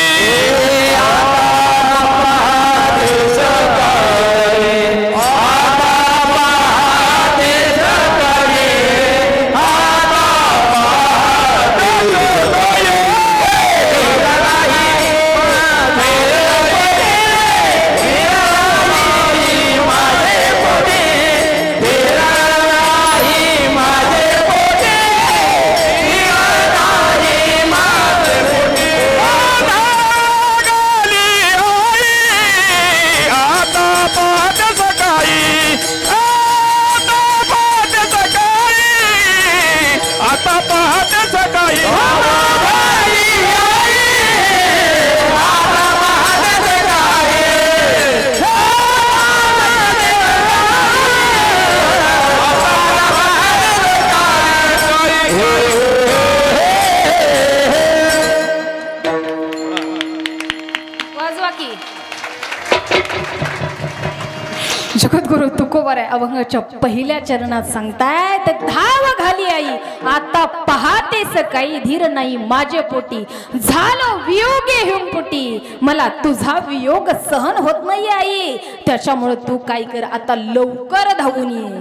A: जगद्गुरु तुकोबाराय अभंगाच्या पहिल्या चरणात सांगतायत धाव घाली आई आता पहाते सकाळी धीर नाही माझे पोटी झालो वियोगे हिमपुटी मला तुझा वियोग सहन होत नाही आई त्याच्यामुळे तू काय कर आता लवकर धावून ये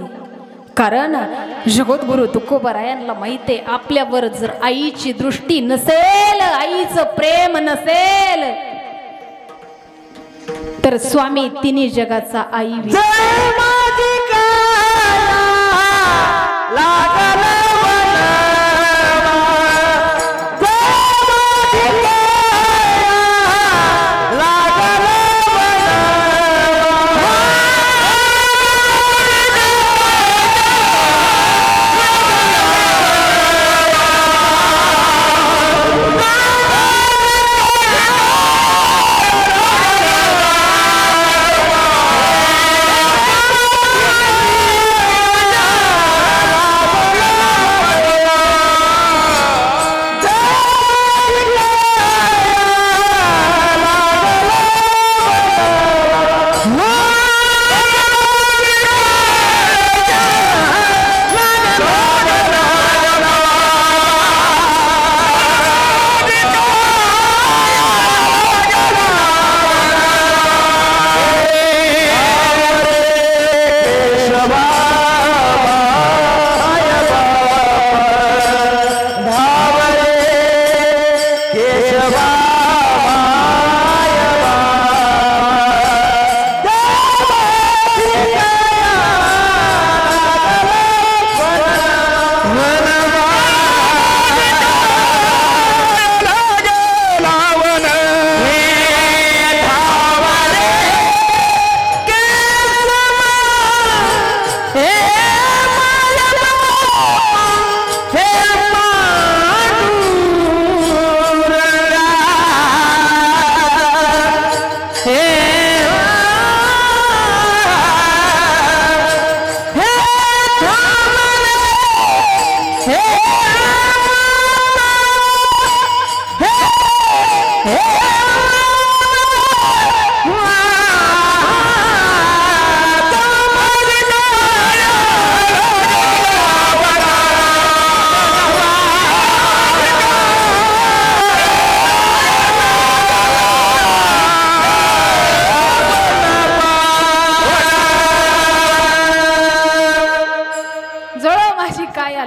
A: कारण जगद्गुरु तुकोबारायांना माहिती आहे आपल्यावर जर आईची दृष्टी नसेल आईचं प्रेम नसेल तर स्वामी तिन्ही जगाचा आई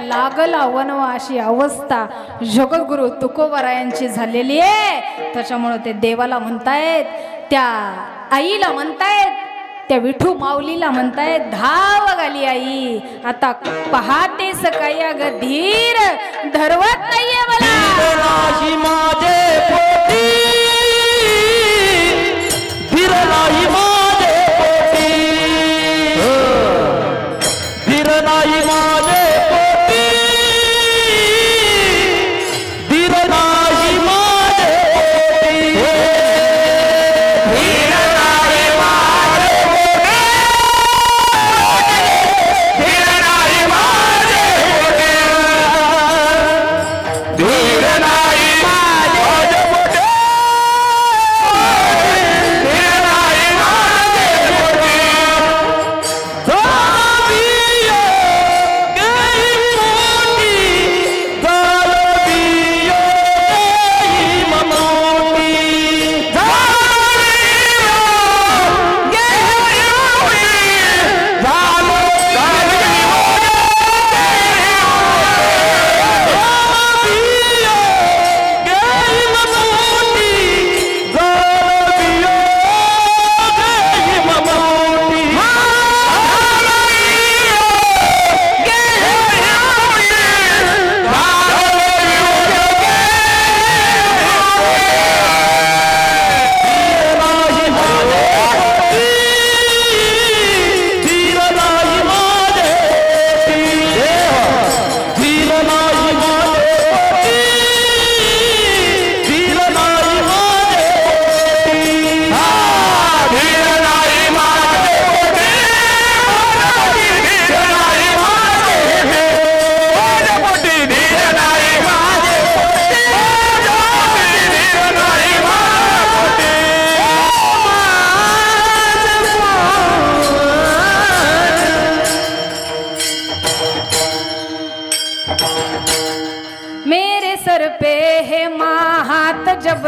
A: लागला वनवाशी अवस्था जगद्गुरु तुकोबारायांची झालेली आहे त्याच्यामुळे ते देवाला म्हणतायत त्या आईला म्हणतायत त्या विठू माऊलीला म्हणतायत धाव घाली आई आता पहाटे सकाळी अगं धीर धरवत नाहीये मला
B: माझे पोटी धीर नाही माझे पोटी धीर नाही माझे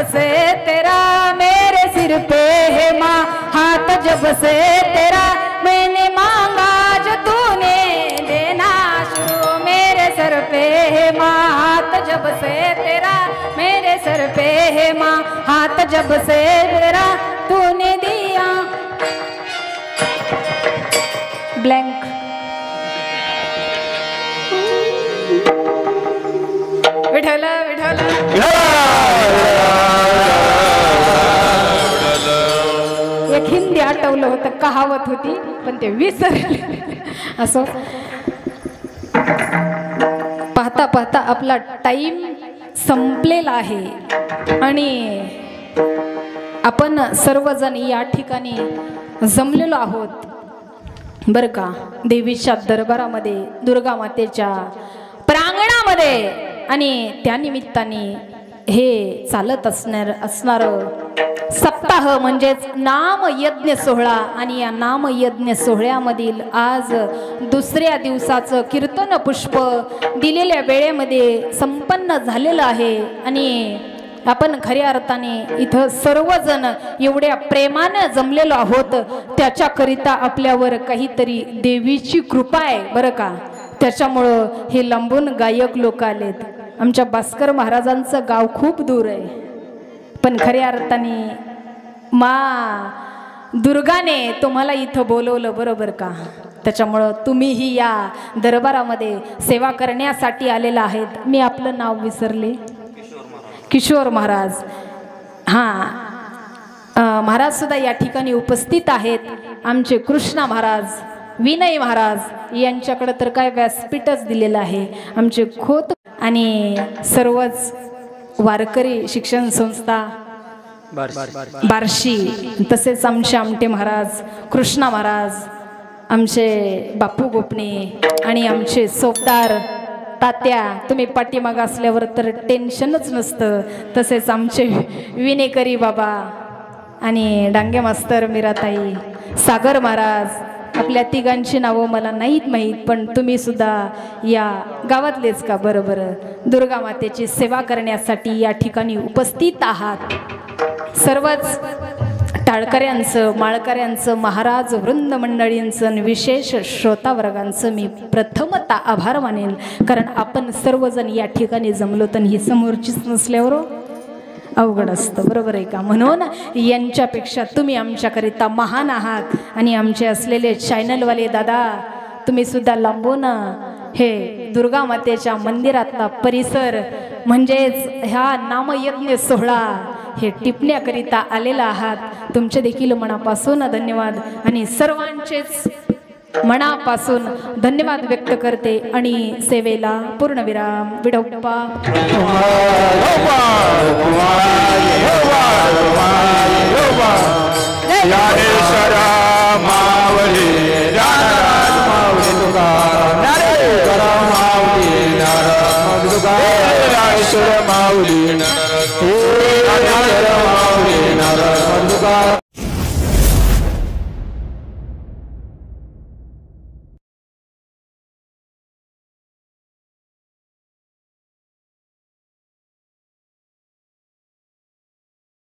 A: से तेरा मेरे सिर पे है माँ, हाथ जब से तेरा मैंने मांगा जो तूने देना शुरू मेरे सर पे है माँ, हाथ जब से तेरा मेरे सर पे है माँ, हाथ जब से तेरा तूने दिया। ब्लैंक। विठ्ठल विठ्ठल एक हिंदी आठवलं होतं, कहावत होती पण ते विसरले. असो पाहता पाहता आपला टाइम संपलेला आहे आणि आपण सर्वजण या ठिकाणी जमलेलो आहोत बरं का. देवीच्या दरबारामध्ये, दुर्गा मातेच्या प्रांगणामध्ये आणि त्यानिमित्ताने हे चालत असणार सप्ताह म्हणजेच नामयज्ञ सोहळा. आणि या नामयज्ञ सोहळ्यामधील आज दुसऱ्या दिवसाचं कीर्तन पुष्प दिलेल्या वेळेमध्ये संपन्न झालेलं आहे. आणि आपण खऱ्या अर्थाने इथं सर्वजण एवढ्या प्रेमानं जमलेलो आहोत, त्याच्याकरिता आपल्यावर काहीतरी देवीची कृपा आहे बरं का. त्याच्यामुळं हे लांबून गायक लोक आलेत. आमच्या भास्कर महाराजांचं गाव खूप दूर आहे, पण खऱ्या अर्थाने मा दुर्गाने तुम्हाला इथं बोलवलं बरोबर का. त्याच्यामुळं तुम्हीही या दरबारामध्ये सेवा करण्यासाठी आलेला आहेत. मी आपलं नाव विसरले. किशोर महाराज. हां, महाराज सुद्धा या ठिकाणी उपस्थित आहेत. आमचे कृष्णा महाराज, विनय महाराज यांच्याकडे तर काय व्यासपीठच दिलेलं आहे. आमचे खोत आणि सर्वच वारकरी शिक्षण संस्था बार्शी, तसेच आमचे आमटे महाराज, कृष्णा महाराज, आमचे बापू गोपणे आणि आमचे सोपदार तात्या. तुम्ही पाठीमाग असल्यावर तर टेन्शनच नसतं. तसेच आमचे विनेकरी बाबा आणि डांगे मास्तर मीराताई, सागर महाराज. आपल्या तिघांची नावं मला नाहीत माहीत, पण तुम्ही सुद्धा या गावातलेच का बरोबर दुर्गा मातेची सेवा करण्यासाठी या ठिकाणी उपस्थित आहात. सर्वच टाळकऱ्यांचं, माळकऱ्यांचं, महाराज वृंद मंडळींचं, विशेष श्रोता वर्गांचं मी प्रथमतः आभार मानेल. कारण आपण सर्वजण या ठिकाणी जमलो तर ही समोरचीच नसल्यावर अवघड असतं बरोबर आहे का. म्हणून यांच्यापेक्षा तुम्ही आमच्याकरिता महान आहात. आणि आमचे असलेले चॅनलवाले दादा, तुम्ही सुद्धा लांबून हे दुर्गा मातेच्या मंदिरातला परिसर म्हणजेच ह्या नामयज्ञ सोहळा हे टिपण्याकरिता आलेला आहात. तुमचे देखील मनापासून धन्यवाद आणि सर्वांचेच मनापासून धन्यवाद व्यक्त करते. आणि सेवेला पूर्णविराम. विडोप्पा.
B: माऊली